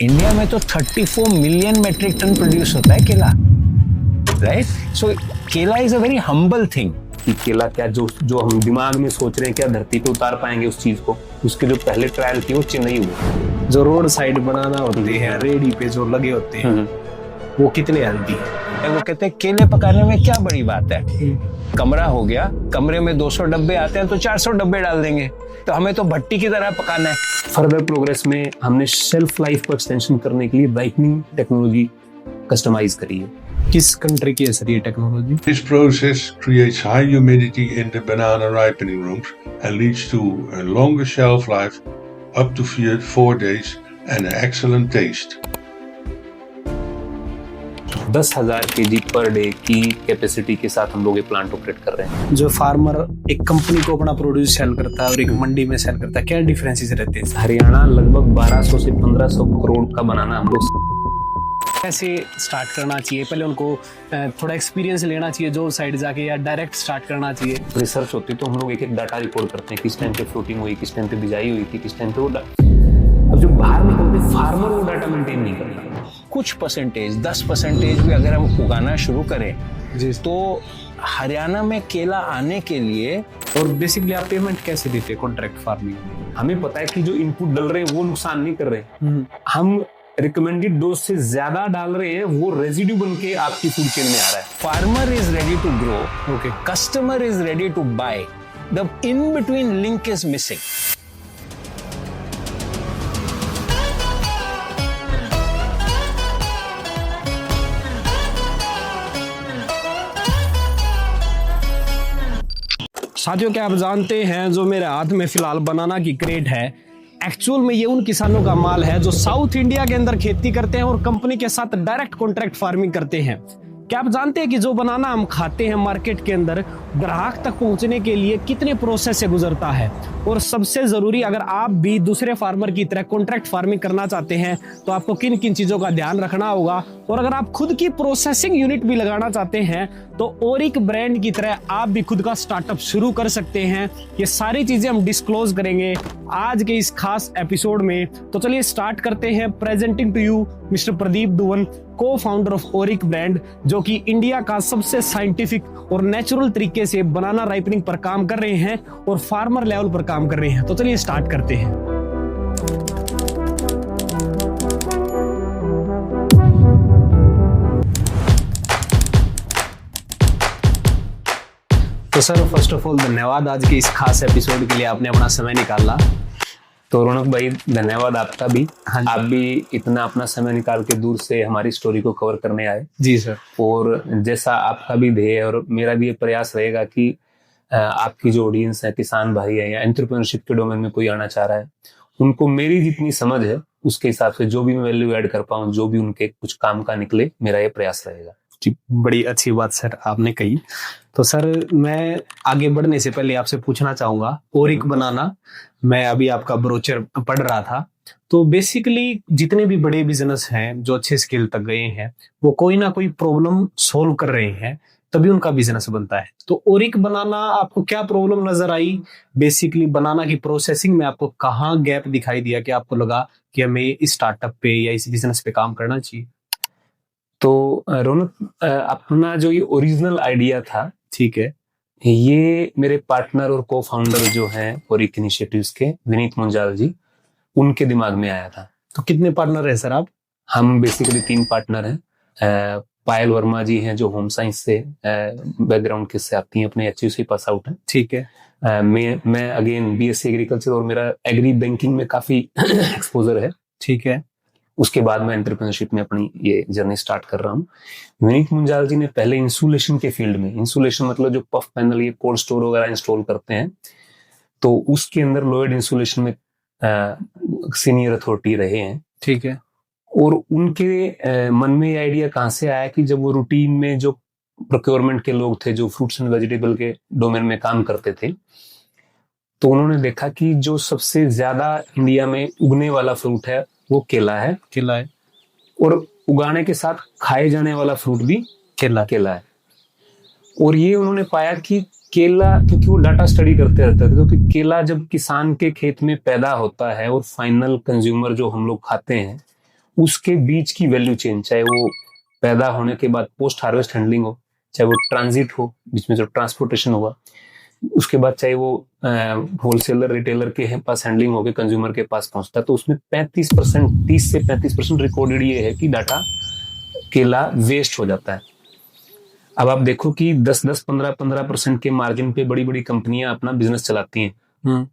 India में तो 34 million metric ton produce होता है केला, राइट? सो केला is a very humble thing. कि केला क्या जो जो हम दिमाग में सोच रहे हैं क्या धरती पे उतार पाएंगे उस चीज को, उसके जो पहले ट्रायल थी वो चेन्नई हुए। जो रोड साइड बनाना होते हैं, रेडी पे जो लगे होते हैं, वो कितने हेल्दी है। वो कहते हैं केले पकाने में क्या बड़ी बात है, कमरा हो गया, कमरे में 200 डब्बे आते हैं तो 400 डब्बे डाल देंगे, तो हमें तो भट्टी की तरह पकाना है। फर्दर प्रोग्रेस में हमने शेल्फ लाइफ को एक्सटेंशन करने के लिए राइपनिंग टेक्नोलॉजी कस्टमाइज करी है। किस कंट्री की है सर ये technology? This process creates high humidity in the banana ripening rooms and leads to a longer shelf life, up to 4 days, and an excellent taste. 10,000 kg per day की capacity के साथ हम लोग ये plant operate कर रहे हैं। जो फार्मर एक कंपनी को अपना प्रोड्यूस सेल करता है और एक मंडी में सेल करता है, क्या डिफरेंसेस रहते हैं? हरियाणा लगभग 1200 से 1500 करोड़ का बनाना हम लोग। कैसे स्टार्ट करना चाहिए? पहले उनको थोड़ा एक्सपीरियंस लेना चाहिए जो साइड जाके, या डायरेक्ट स्टार्ट करना चाहिए? रिसर्च होती तो हम लोग एक एक डाटा रिकॉर्ड करते हैं, किस टाइम पे फ्रूटिंग हुई, किस टाइम पे बिजाई हुई थी, किस टाइम पे वो अब जो बाहर निकलते फार्मर वो डाटा मेंटेन नहीं करता। कुछ परसेंटेज 10% भी अगर हम उगाना शुरू करें जी, तो हरियाणा में केला आने के लिए। और बेसिकली आप पेमेंट कैसे देते हैं कॉन्ट्रैक्ट फार्मिंग में? हमें पता है कि जो इनपुट डल रहे हैं वो नुकसान नहीं कर रहे, हम रिकमेंडेड डोज से ज्यादा डाल रहे हैं, वो रेजिड्यू बन के आपकी फूड चेन में आ रहा है। Farmer is ready to grow, okay, customer is ready to buy, the in between link is missing. साथियों, क्या आप जानते हैं जो मेरे हाथ में फिलहाल बनाना की क्रेट है, एक्चुअल में ये उन किसानों का माल है जो साउथ इंडिया के अंदर खेती करते हैं और कंपनी के साथ डायरेक्ट कॉन्ट्रैक्ट फार्मिंग करते हैं। क्या आप जानते हैं कि जो बनाना हम खाते हैं मार्केट के अंदर, ग्राहक तक पहुंचने के लिए कितने प्रोसेस से गुजरता है? और सबसे जरूरी, अगर आप भी दूसरे फार्मर की तरह कॉन्ट्रैक्ट फार्मिंग करना चाहते हैं तो आपको किन किन चीजों का ध्यान रखना होगा, और अगर आप खुद की प्रोसेसिंग यूनिट भी लगाना चाहते हैं तो ओरिक ब्रांड की तरह आप भी खुद का स्टार्टअप शुरू कर सकते हैं। ये सारी चीजें हम डिस्क्लोज करेंगे आज के इस खास एपिसोड में। तो चलिए स्टार्ट करते हैं। Presenting to you mister Pradeep Duwan, co founder of Oric brand, जो कि इंडिया का सबसे साइंटिफिक और नेचुरल तरीके से बनाना राइपनिंग पर काम कर रहे हैं और फार्मर लेवल पर काम कर रहे हैं। तो चलिए स्टार्ट करते हैं। तो सर, फर्स्ट ऑफ ऑल धन्यवाद आज के इस खास एपिसोड के लिए आपने अपना समय निकाला। तो रौनक भाई, धन्यवाद आपका भी। हाँ, आप भी इतना अपना समय निकाल के दूर से हमारी स्टोरी को कवर करने आए। जी सर। और जैसा आपका भी ध्येय है और मेरा भी ये प्रयास रहेगा कि आपकी जो ऑडियंस है, किसान भाई है या एंटरप्रेन्योरशिप के डोमेन में कोई आना चाह रहा है, उनको मेरी जितनी समझ है उसके हिसाब से जो भी मैं वैल्यू ऐड कर पाऊं, जो भी उनके कुछ काम का निकले, मेरा ये प्रयास रहेगा। जी, बड़ी अच्छी बात सर आपने कही। तो सर, मैं आगे बढ़ने से पहले आपसे पूछना चाहूंगा, ओरिक बनाना, मैं अभी आपका ब्रोचर पढ़ रहा था, तो बेसिकली जितने भी बड़े बिजनेस हैं जो अच्छे स्केल तक गए हैं, वो कोई ना कोई प्रॉब्लम सोल्व कर रहे हैं तभी उनका बिजनेस बनता है। तो ओरिक बनाना, आपको क्या प्रॉब्लम नजर आई? बेसिकली बनाना की प्रोसेसिंग में आपको कहाँ गैप दिखाई दिया कि आपको लगा कि हमें इस स्टार्टअप पे या इस बिजनेस पे काम करना चाहिए? तो रौनक, अपना जो ये ओरिजिनल आइडिया था, ठीक है, ये मेरे पार्टनर और को फाउंडर जो हैं ओरिक इनिशिएटिव्स के, विनीत मुंजाल जी, उनके दिमाग में आया था। तो कितने पार्टनर है सर आप? हम बेसिकली 3 पार्टनर हैं। पायल वर्मा जी हैं जो होम साइंस से बैकग्राउंड के से आती हैं, अपने HUC पास आउट हैं। ठीक है। मैं अगेन BSc एग्रीकल्चर और मेरा एग्री बैंकिंग में काफी एक्सपोजर है। ठीक है। उसके बाद मैं एंटरप्रेन्योरशिप में अपनी ये जर्नी स्टार्ट कर रहा हूँ। विनीत मुंजाल जी ने पहले इंसुलेशन के फील्ड में, इंसुलेशन मतलब जो पफ पैनल, ये कोल्ड स्टोर वगैरह इंस्टॉल करते हैं, तो उसके अंदर लोएड इंसुलेशन में सीनियर अथॉरिटी रहे हैं। ठीक है। और उनके मन में ये आइडिया कहाँ से आया कि जब वो रूटीन में जो प्रोक्योरमेंट के लोग थे, जो फ्रूट्स एंड वेजिटेबल के डोमेन में काम करते थे, तो उन्होंने देखा कि जो सबसे ज्यादा इंडिया में उगने वाला फ्रूट है वो केला है। केला है। और उगाने के साथ खाए जाने वाला फ्रूट भी केला है। और ये उन्होंने पाया कि केला, क्योंकि वो डाटा स्टडी करते रहते थे, क्योंकि केला जब किसान के खेत में पैदा होता है और फाइनल कंज्यूमर जो हम लोग खाते हैं, उसके बीच की वैल्यू चेन, चाहे वो पैदा होने के बाद पोस्ट हार्वेस्ट हैंडलिंग हो, चाहे वो ट्रांजिट हो, बीच में जो ट्रांसपोर्टेशन होगा, उसके बाद चाहे वो होलसेलर रिटेलर के पास हैंडलिंग होकर कंज्यूमर के पास पहुंचता है, तो उसमें 35%, 30 से 35% रिकॉर्डेड ये है कि डाटा केला वेस्ट हो जाता है। अब आप देखो कि 10-10, 15% के मार्जिन पे बड़ी बड़ी कंपनियां अपना बिजनेस चलाती हैं,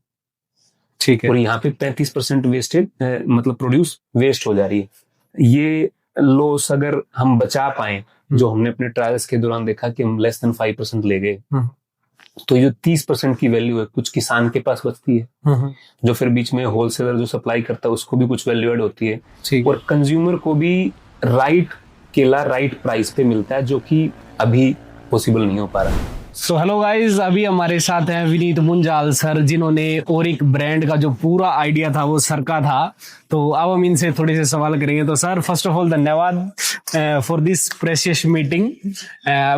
ठीक है। और यहाँ पे 35% वेस्टेज मतलब प्रोड्यूस वेस्ट हो जा रही है। ये लॉस अगर हम बचा पाए, जो हमने अपने ट्रायल्स के दौरान देखा कि हम लेस देन 5% ले गए, तो ये 30% की वैल्यू है कुछ किसान के पास बचती है, जो फिर बीच में होलसेलर जो सप्लाई करता है उसको भी कुछ वैल्यू एड होती है, और कंज्यूमर को भी राइट केला राइट प्राइस पे मिलता है, जो कि अभी पॉसिबल नहीं हो पा रहा। सो हेलो गाइस, अभी हमारे साथ हैं विनीत मुंजाल सर, जिन्होंने ओरिक ब्रांड का जो पूरा आइडिया था वो सर का था। तो अब हम इनसे थोड़े से सवाल करेंगे। तो सर, फर्स्ट ऑफ ऑल धन्यवाद for this precious meeting.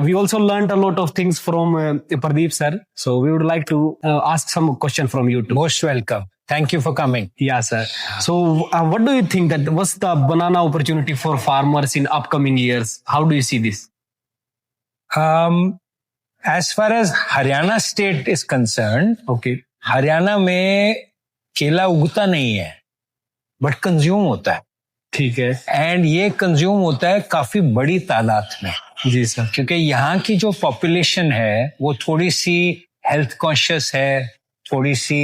We also learned a lot of things from Pradeep sir, so we would like to ask some question from you too. Most welcome, thank you for coming. Yeah, sir. So, what do you think that what's the banana opportunity for farmers in upcoming years? How do you see this? As far as Haryana state is concerned, Okay. Haryana में केला उगता नहीं है, but consume होता है, ठीक है। And ये कंज्यूम होता है काफी बड़ी तादाद में। जी सर। क्योंकि यहाँ की जो पॉपुलेशन है वो थोड़ी सी हेल्थ कॉन्शियस है, थोड़ी सी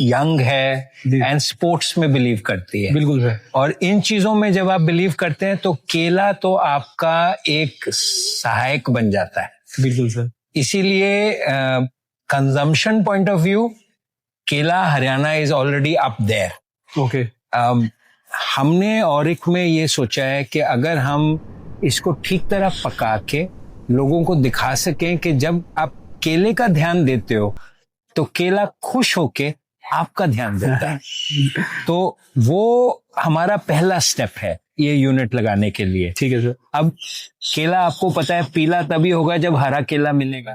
यंग है, एंड स्पोर्ट्स में बिलीव करती है। बिल्कुल सर। और इन चीजों में जब आप बिलीव करते हैं तो केला तो आपका एक सहायक बन जाता है। बिल्कुल सर। इसीलिए कंजम्पशन पॉइंट ऑफ व्यू केला Haryana is already up there. Okay. हमने औरिक में ये सोचा है कि अगर हम इसको ठीक तरह पका के लोगों को दिखा सकें कि जब आप केले का ध्यान देते हो तो केला खुश होके आपका ध्यान देता है। तो वो हमारा पहला स्टेप है ये यूनिट लगाने के लिए। ठीक है सर। अब केला आपको पता है पीला तभी होगा जब हरा केला मिलेगा।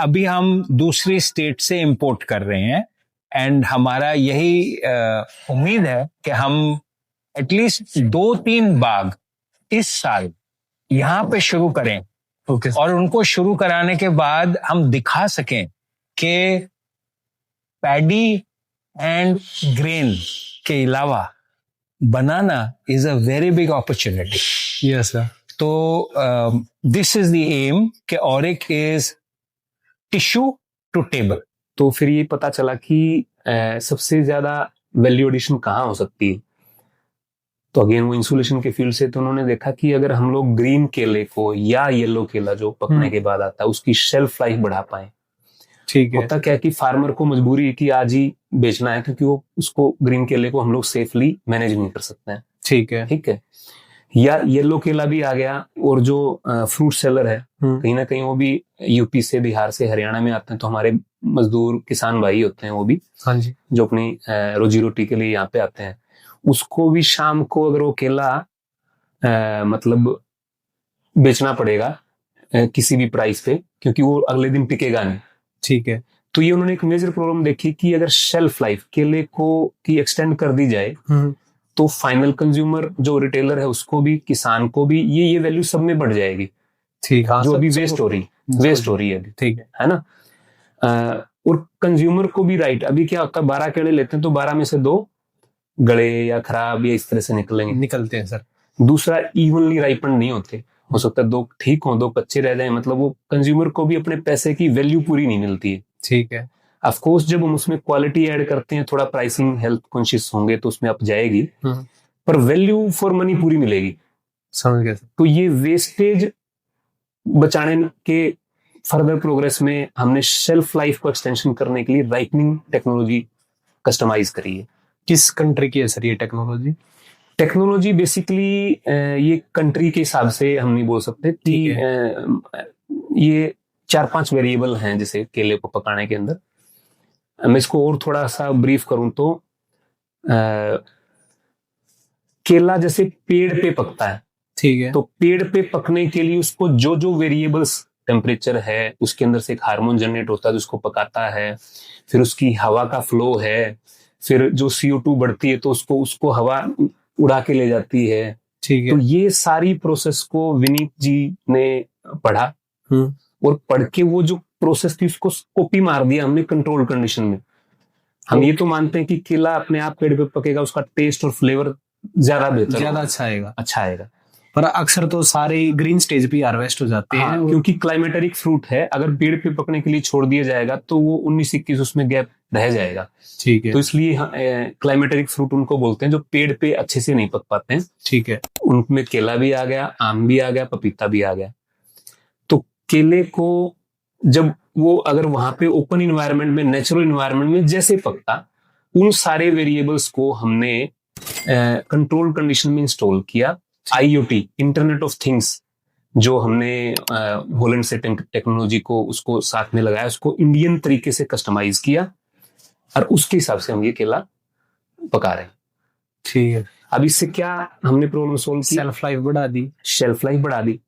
अभी हम दूसरी स्टेट से इंपोर्ट कर रहे हैं, एंड हमारा यही उम्मीद है कि हम एटलीस्ट 2-3 बाग इस साल यहाँ पे शुरू करें। ओके। और उनको शुरू कराने के बाद हम दिखा सकें कि पैडी एंड ग्रेन के अलावा banana is a very big opportunity. Yes sir. तो दिस इज द एम कि Auric is tissue to table. तो फिर ये पता चला कि सबसे ज्यादा वैल्यू एडिशन कहाँ हो सकती है। तो अगेन वो इंसुलेशन के फील्ड से, तो उन्होंने देखा कि अगर हम लोग ग्रीन केले को या येलो केला जो पकने के बाद आता है उसकी शेल्फ लाइफ बढ़ा पाए। ठीक है। होता क्या है कि फार्मर को मजबूरी है कि आज ही बेचना है, क्योंकि वो उसको ग्रीन केले को हम लोग सेफली मैनेज नहीं कर सकते हैं। ठीक है। ठीक है। या येलो केला भी आ गया, और जो फ्रूट सेलर है कहीं ना कहीं वो भी यूपी से, बिहार से, हरियाणा में आते हैं, तो हमारे मजदूर किसान भाई होते हैं वो भी, हाँ जी, जो अपनी रोजी रोटी के लिए यहाँ पे आते हैं। उसको भी शाम को अगर वो केला मतलब बेचना पड़ेगा किसी भी प्राइस पे, क्योंकि वो अगले दिन टिकेगा नहीं। ठीक है। तो ये उन्होंने एक मेजर प्रॉब्लम देखी कि अगर शेल्फ लाइफ केले को की एक्सटेंड कर दी जाए तो फाइनल कंज्यूमर जो रिटेलर है उसको भी, किसान को भी, ये वैल्यू सब में बढ़ जाएगी। ठीक है। जो अभी वेस्ट हो रही है अभी। ठीक है ना। और कंज्यूमर को भी राइट, अभी क्या होता है 12 केले लेते हैं तो 12 में से 2 गले या खराब या इस तरह से निकलते हैं सर। दूसरा इवनली राइपन नहीं होते, हो सकता है 2 ठीक हो, 2 कच्चे रह जाए। मतलब वो कंज्यूमर को भी अपने पैसे की वैल्यू पूरी नहीं मिलती है। ठीक है। ऑफ कोर्स जब हम उसमें क्वालिटी ऐड करते हैं, थोड़ा प्राइसिंग हेल्थ कॉन्शियस होंगे तो उसमें अप जाएगी, पर वैल्यू फॉर मनी पूरी मिलेगी। समझ गया। तो ये वेस्टेज बचाने के फर्दर प्रोग्रेस में हमने शेल्फ लाइफ को एक्सटेंशन करने के लिए राइपनिंग टेक्नोलॉजी कस्टमाइज करी है। किस कंट्री की है सर ये टेक्नोलॉजी? टेक्नोलॉजी बेसिकली ये कंट्री के हिसाब से हम नहीं बोल सकते कि ये 4-5 वेरिएबल हैं जैसे केले को पकाने के अंदर। मैं इसको और थोड़ा सा ब्रीफ करूं तो केला जैसे पेड़ पे पकता है, ठीक है, तो पेड़ पे पकने के लिए उसको जो जो वेरिएबल्स, टेम्परेचर है, उसके अंदर से एक हार्मोन जनरेट होता है जिसको पकाता है, फिर उसकी हवा का फ्लो है, फिर जो CO2 बढ़ती है तो उसको हवा उड़ा के ले जाती है। ठीक तो है। ये सारी प्रोसेस को विनीत जी ने पढ़ा और पढ़ के वो जो प्रोसेस थी उसको कॉपी मार दिया हमने कंट्रोल कंडीशन में। हम ये तो मानते हैं कि केला अपने आप पेड़ पे पकेगा, उसका टेस्ट और फ्लेवर ज्यादा बेहतर ज्यादा होगा, अच्छा आएगा। पर अक्सर तो सारे ग्रीन स्टेज पे हार्वेस्ट हो जाते हैं। क्योंकि क्लाइमेटेरिक फ्रूट है, अगर पेड़ पे पकने के लिए छोड़ दिया जाएगा तो वो 19-21 उसमें गैप रह जाएगा। ठीक है। तो इसलिए क्लाइमेटेरिक फ्रूट उनको बोलते हैं जो पेड़ पे अच्छे से नहीं पक पाते हैं। ठीक है। उनमें केला भी आ गया, आम भी आ गया, पपीता भी आ गया। तो केले को जब वो अगर वहां पे ओपन इन्वायरमेंट में, नेचुरल इन्वायरमेंट में जैसे पकता, उन सारे वेरिएबल्स को हमने कंट्रोल कंडीशन में इंस्टॉल किया। IoT, इंटरनेट ऑफ थिंग्स, जो हमने होलैंड से टेक्नोलॉजी को उसको साथ में लगाया, उसको इंडियन तरीके से कस्टमाइज किया और उसके हिसाब से हम ये केला पका रहे हैं। ठीक है। अब इससे क्या हमने प्रॉब्लम सोल्व की? सेल्फ लाइफ बढ़ा दी। शेल्फ लाइफ बढ़ा दी।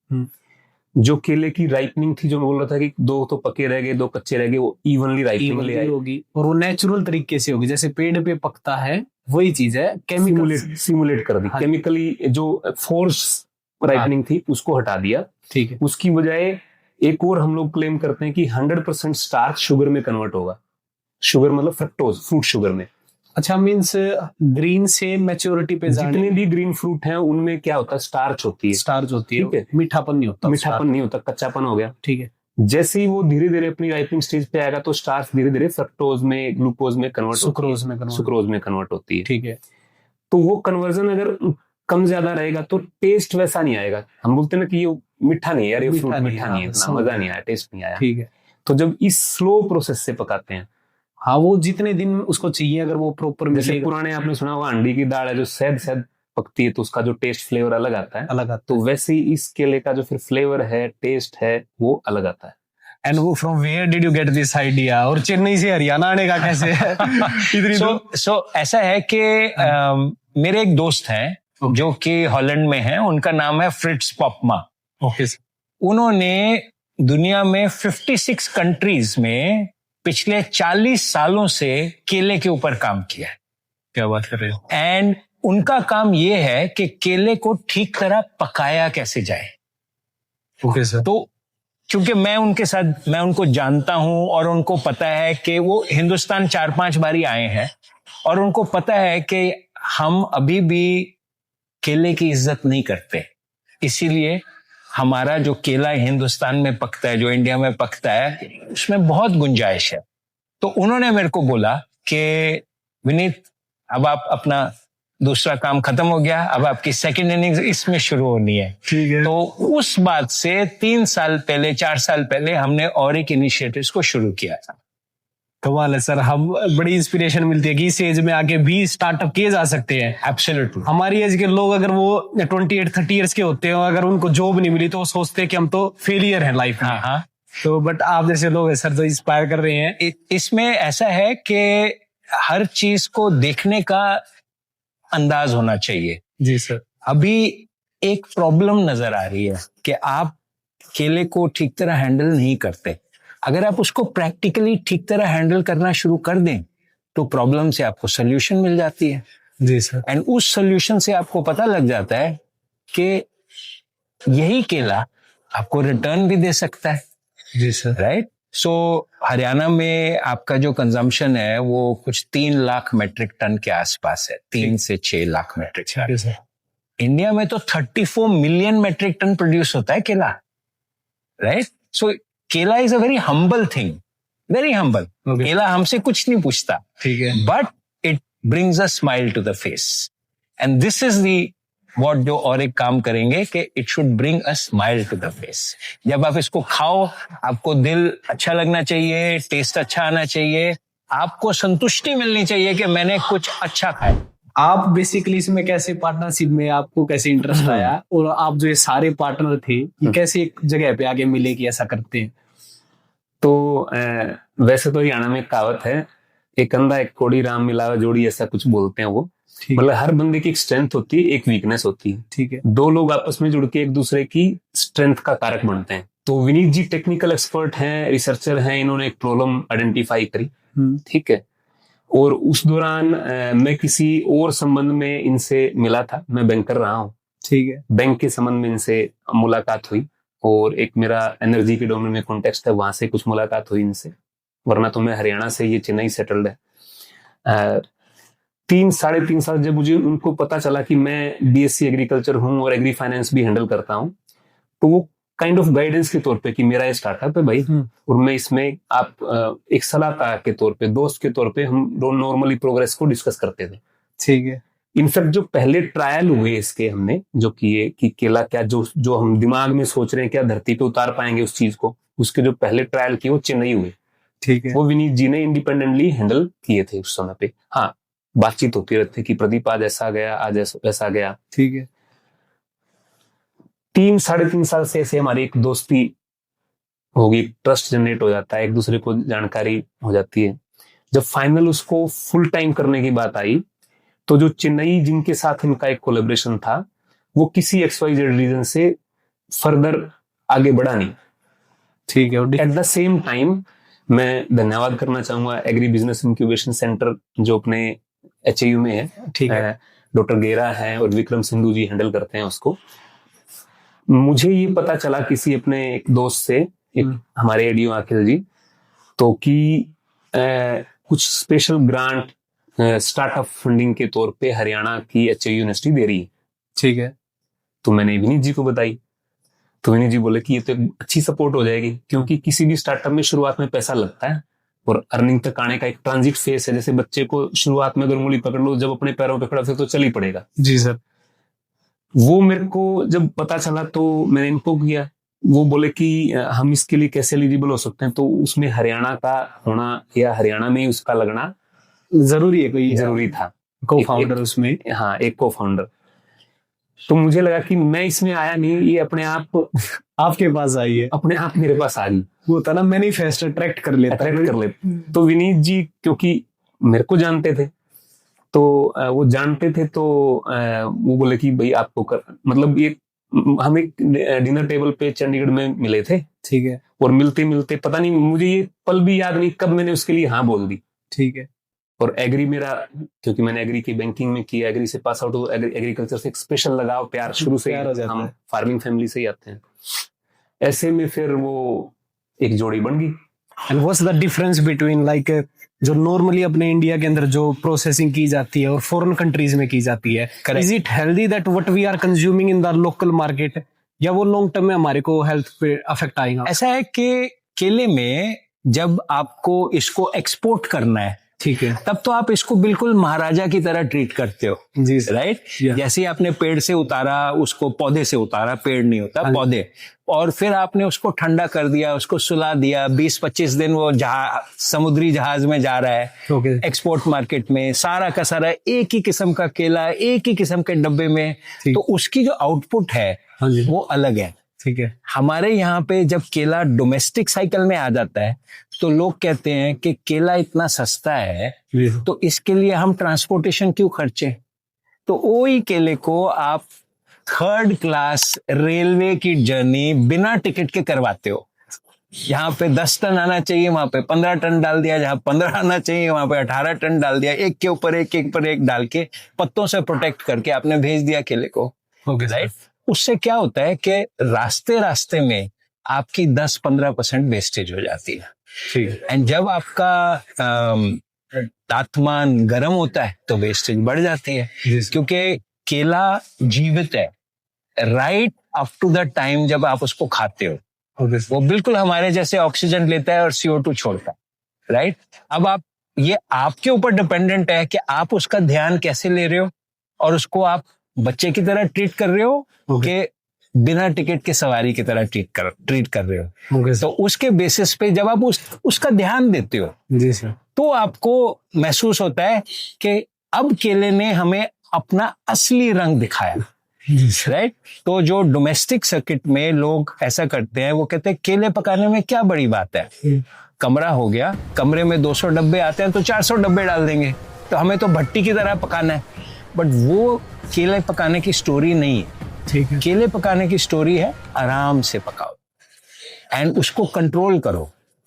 जो केले की राइपनिंग थी, जो मैं बोल रहा था कि 2 तो पके रह गए, 2 कच्चे रह गए, वो इवनली राइपनिंग ले आई होगी और वो नेचुरल तरीके से होगी, जैसे पेड़ पे पकता है वही चीज है। केमिकल सिमुलेट कर दी। केमिकली जो फोर्स राइपनिंग थी उसको हटा दिया। ठीक है। उसकी बजाय एक और हम लोग क्लेम करते हैं कि 100% स्टार्च शुगर में कन्वर्ट होगा। शुगर मतलब फ्रक्टोज, फ्रूट शुगर में। अच्छा, मींस ग्रीन से मैच्योरिटी पे जाने, जितने भी ग्रीन फ्रूट हैं उनमें क्या होता है? स्टार्च होती है। स्टार्च होती ठीक है। मीठापन नहीं होता। मीठापन नहीं होता, कच्चापन हो गया। ठीक है। जैसे ही वो धीरे धीरे अपनी राइपिंग स्टेज पे आएगा तो स्टार्च धीरे धीरे फ्रक्टोज में, ग्लूकोज में कन्वर्ट, सुक्रोज में कन्वर्ट होती है। ठीक है। तो वो कन्वर्जन अगर कम ज्यादा रहेगा तो टेस्ट वैसा नहीं आएगा। हम बोलते हैं ना कि ये मीठा नहीं है यार, ये फ्रूट मीठा नहीं है, इतना मजा नहीं आया, टेस्ट नहीं आया। ठीक है। तो जब इस स्लो प्रोसेस से पकाते हैं, हाँ, वो जितने दिन उसको चाहिए अगर वो प्रॉपर, जैसे पुराने आपने सुना होगा अंडी की दाल है जो सहद पकती है तो उसका जो टेस्ट फ्लेवर अलग आता है, तो वैसे ही इस केले का जो फिर फ्लेवर है, टेस्ट है, वो अलग आता है। एंड वो from where did you get this idea? और चेन्नई से हरियाणा आने का कैसे है? सो ऐसा है कि मेरे एक दोस्त हैं जो कि हॉलैंड में हैं, उनका नाम है फ्रिट्स पॉपमा। ओके। उन्होंने दुनिया में 56 कंट्रीज में पिछले 40 सालों से केले के ऊपर काम किया है। क्या बात कर रहे हो? एंड उनका काम ये है कि केले को ठीक तरह पकाया कैसे जाए। Okay sir. तो क्योंकि मैं उनको जानता हूं और उनको पता है कि वो हिंदुस्तान 4-5 बारी आए हैं और उनको पता है कि हम अभी भी केले की इज्जत नहीं करते, इसीलिए हमारा जो केला हिंदुस्तान में पकता है, जो इंडिया में पकता है, उसमें बहुत गुंजाइश है। तो उन्होंने मेरे को बोला कि विनीत, अब आप अपना दूसरा काम खत्म हो गया, अब आपकी सेकंड इनिंग्स इसमें शुरू होनी है। ठीक है। तो उस बात से 3 साल पहले, 4 साल पहले हमने और एक इनिशिएटिव्स को शुरू किया था। कमाल है सर, हम बड़ी इंस्पिरेशन मिलती है कि इस एज में आके भी स्टार्टअप किए जा सकते हैं। एब्सोल्युटली। हमारी एज के लोग अगर वो 28-30 इयर्स के होते हैं, अगर उनको जॉब नहीं मिली तो वो सोचते हैं कि हम तो फेलियर हैं लाइफ में। हाँ। तो बट आप जैसे लोग हैं सर, तो इंस्पायर कर रहे हैं। इसमें ऐसा है कि हर चीज को देखने का अंदाज होना चाहिए। जी सर। अभी एक प्रॉब्लम नजर आ रही है कि आप केले को ठीक तरह हैंडल नहीं करते। अगर आप उसको प्रैक्टिकली ठीक तरह हैंडल करना शुरू कर दें तो प्रॉब्लम से आपको सोल्यूशन मिल जाती है। जी सर। एंड उस सोल्यूशन से आपको पता लग जाता है कि यही केला आपको रिटर्न भी दे सकता है। जी सर। राइट। सो हरियाणा में आपका जो कंजम्पशन है वो कुछ 3 लाख मेट्रिक टन के आसपास है, 3 से 6 लाख मेट्रिक टन। इंडिया में तो 34 मिलियन मेट्रिक टन प्रोड्यूस होता है केला। राइट। सो केला is a very humble thing, very humble. केला हमसे कुछ नहीं पूछता, ठीक है, but it brings a smile to the face. And this is the what जो और एक काम करेंगे कि it should bring a smile to the face. जब आप इसको खाओ आपको दिल अच्छा लगना चाहिए, टेस्ट अच्छा आना चाहिए, आपको संतुष्टि मिलनी चाहिए कि मैंने कुछ अच्छा खाया। आप बेसिकली इसमें कैसे पार्टनरशिप में आपको कैसे इंटरेस्ट आया, और आप जो ये सारे पार्टनर थे ये कैसे एक जगह पे आगे मिले कि ऐसा करते हैं? तो वैसे तो हरियाणा में एक कहावत है, एक अंधा एक कोड़ी राम मिलावा जोड़ी, ऐसा कुछ बोलते हैं वो। मतलब हर बंदे की एक स्ट्रेंथ होती है, एक वीकनेस होती है। ठीक है। 2 लोग आपस में जुड़ के एक दूसरे की स्ट्रेंथ का कारक बनते हैं। तो विनीत जी टेक्निकल एक्सपर्ट हैं, रिसर्चर हैं, इन्होंने एक प्रॉब्लम आइडेंटिफाई करी। ठीक है। और उस दौरान मैं किसी और संबंध में इनसे मिला था, मैं बैंकर रहा हूँ, ठीक है, बैंक के संबंध में इनसे मुलाकात हुई, और एक मेरा एनर्जी के डोमेन में कॉन्टेक्स्ट है, वहां से कुछ मुलाकात हुई इनसे, वरना तो मैं हरियाणा से, ये चेन्नई सेटल्ड है। 3-3.5 साल जब मुझे उनको पता चला कि मैं बीएससी एग्रीकल्चर हूँ और एग्री फाइनेंस भी हैंडल करता हूँ, तो वो काइंड ऑफ गाइडेंस के तौर पे कि मेरा ये स्टार्टअप है भाई, और मैं इसमें आप एक सलाहकार के तौर पे, दोस्त के तौर पे हम नॉर्मली प्रोग्रेस को डिस्कस करते थे। ठीक है, इनफैक्ट जो पहले ट्रायल हुए इसके हमने जो किए कि केला क्या जो हम दिमाग में सोच रहे हैं क्या धरती पे उतार पाएंगे उस चीज को, उसके जो पहले ट्रायल किए वो चेन्नई हुए। ठीक है, वो विनीत जी ने इंडिपेंडेंटली हैंडल किए थे उस समय पे। हाँ, बातचीत होती रहती कि प्रदीप आज ऐसा गया, आज ऐसा गया। ठीक है, 3-3.5 साल से ऐसे हमारी एक दोस्ती होगी, ट्रस्ट जनरेट हो जाता है, एक दूसरे को जानकारी हो जाती है। जब फाइनल उसको फुल टाइम करने की बात आई, तो जो चेन्नई जिनके साथ इनका एक कोलैबोरेशन था, वो किसी XYZ रीजन से फर्दर आगे बढ़ा नहीं। ठीक है। एट द सेम टाइम मैं धन्यवाद करना चाहूंगा एग्री बिजनेस इंक्यूबेशन सेंटर जो अपने HAU में है, ठीक है, डॉक्टर गेरा है और विक्रम सिंधु जी हैंडल करते हैं उसको। मुझे ये पता चला किसी अपने एक दोस्त से, एक हमारे एडीओ अखिल जी, तो कि कुछ स्पेशल ग्रांट स्टार्टअप फंडिंग के तौर पे हरियाणा की HAU यूनिवर्सिटी दे रही है। ठीक है, तो मैंने विनीत जी को बताई, तो विनीत जी बोले कि ये तो एक अच्छी सपोर्ट हो जाएगी, क्योंकि किसी भी स्टार्टअप में शुरुआत में पैसा लगता है और अर्निंग तक आने का एक ट्रांजिट फेस है। जैसे बच्चे को शुरुआत में अगर उंगली पकड़ लो, जब अपने पैरों पे खड़ा हो तो चल ही पड़ेगा। जी सर। वो मेरे को जब पता चला तो मैंने इनको किया, वो बोले कि हम इसके लिए कैसे एलिजिबल हो सकते हैं, तो उसमें हरियाणा का होना या हरियाणा में ही उसका लगना जरूरी है, कोई जरूरी था, को फाउंडर उसमें। हाँ, एक को फाउंडर। तो मुझे लगा कि मैं इसमें आया नहीं, ये अपने आप आपके पास आई है, अपने आप मेरे पास आ गई। वो था ना मैनिफेस्ट, अट्रैक्ट कर लेता है। तो विनीत जी क्योंकि मेरे को जानते थे, तो वो जानते थे, तो वो बोले कि भाई आपको कर, मतलब ये हम एक डिनर टेबल पे चंडीगढ़ में मिले थे। ठीक है, और मिलते मिलते पता नहीं, मुझे ये पल भी याद नहीं कब मैंने उसके लिए हाँ बोल दी। ठीक है। और एग्री मेरा, क्योंकि मैंने एग्री की बैंकिंग में किया, एग्री से पास आउट हो, एग्रीकल्चर से एक स्पेशल लगाव, प्यार शुरू से हम फार्मिंग फैमिली से ही आते हैं। ऐसे में फिर वो एक जोड़ी बन गई। And what's the difference between like जो नॉर्मली अपने इंडिया के अंदर जो प्रोसेसिंग की जाती है और फॉरेन कंट्रीज में की जाती है, is it healthy that what we are consuming in the local market, या वो लॉन्ग टर्म में हमारे को हेल्थ पे अफेक्ट आएगा? ऐसा है कि केले में जब आपको इसको एक्सपोर्ट करना है, ठीक है, तब तो आप इसको बिल्कुल महाराजा की तरह ट्रीट करते हो, जी राइट। जैसे ही आपने पेड़ से उतारा, उसको पौधे से उतारा, पेड़ नहीं होता पौधे, और फिर आपने उसको ठंडा कर दिया, उसको सुला दिया, 20-25 दिन वो समुद्री जहाज में जा रहा है एक्सपोर्ट मार्केट में, सारा का सारा एक ही किस्म का केला एक ही किस्म के डब्बे में, तो उसकी जो आउटपुट है वो अलग है। ठीक है। हमारे यहाँ पे जब केला डोमेस्टिक साइकिल में आ जाता है तो लोग कहते हैं कि केला इतना सस्ता है तो इसके लिए हम ट्रांसपोर्टेशन क्यों खर्चे। तो वही केले को आप 3rd क्लास रेलवे की जर्नी बिना टिकट के करवाते हो। यहाँ पे 10 टन आना चाहिए, वहां पे 15 टन डाल दिया, जहाँ 15 आना चाहिए वहां पे 18 टन डाल दिया, एक के ऊपर एक डाल के पत्तों से प्रोटेक्ट करके आपने भेज दिया केले को, राइट। उससे क्या होता है कि रास्ते में आपकी 10-15% वेस्टेज हो जाती है, ठीक है। एंड जब आपका तापमान गर्म होता है तो वेस्टेज बढ़ जाती है, क्योंकि केला जीवित है right up to the time जब आप उसको खाते हो। वो बिल्कुल हमारे जैसे ऑक्सीजन लेता है और CO2 छोड़ता है, राइट। अब आप, ये आपके ऊपर डिपेंडेंट है कि आप उसका ध्यान कैसे ले रहे हो और उसको आप बच्चे की तरह ट्रीट कर रहे हो कि बिना टिकट के सवारी की तरह ट्रीट कर रहे हो। तो उसके बेसिस पे जब आप उसका ध्यान देते हो, जी सर, तो आपको महसूस होता है कि अब केले ने हमें अपना असली रंग दिखाया, राइट। तो जो डोमेस्टिक सर्किट में लोग ऐसा करते हैं, वो कहते हैं केले पकाने में क्या बड़ी बात है, कमरा हो गया, कमरे में 200 डब्बे आते हैं तो 400 डब्बे डाल देंगे, तो हमें तो भट्टी की तरह पकाना है। बट वो केले पकाने की स्टोरी नहीं है, ठीक है। केले पकाने की स्टोरी है आराम से पकाओ एंड उसको कंट्रोल करो,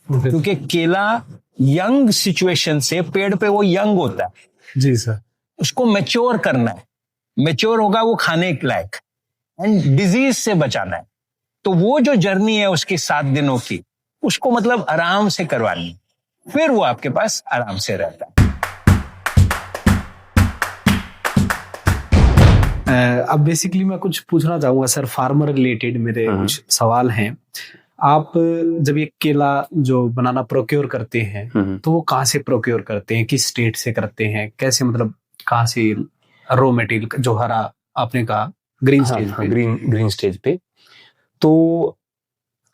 क्योंकि केला यंग सिचुएशन से पेड़ पे वो यंग होता है, जी सर। उसको मैच्योर करना है, मैच्योर होगा वो खाने के लायक, एंड डिजीज से बचाना है। तो वो जो जर्नी है उसकी 7 दिनों की, उसको मतलब आराम से करवानी, फिर वो आपके पास आराम से रहता है। अब बेसिकली मैं कुछ पूछना चाहूंगा सर, फार्मर रिलेटेड मेरे कुछ सवाल हैं। आप जब ये केला जो बनाना प्रोक्योर करते हैं तो वो कहाँ से प्रोक्योर करते हैं, किस स्टेट से करते हैं, कैसे, मतलब कहाँ से रॉ मटेरियल जो हरा आपने कहा ग्रीन स्टेज पे? ग्रीन स्टेज पे। तो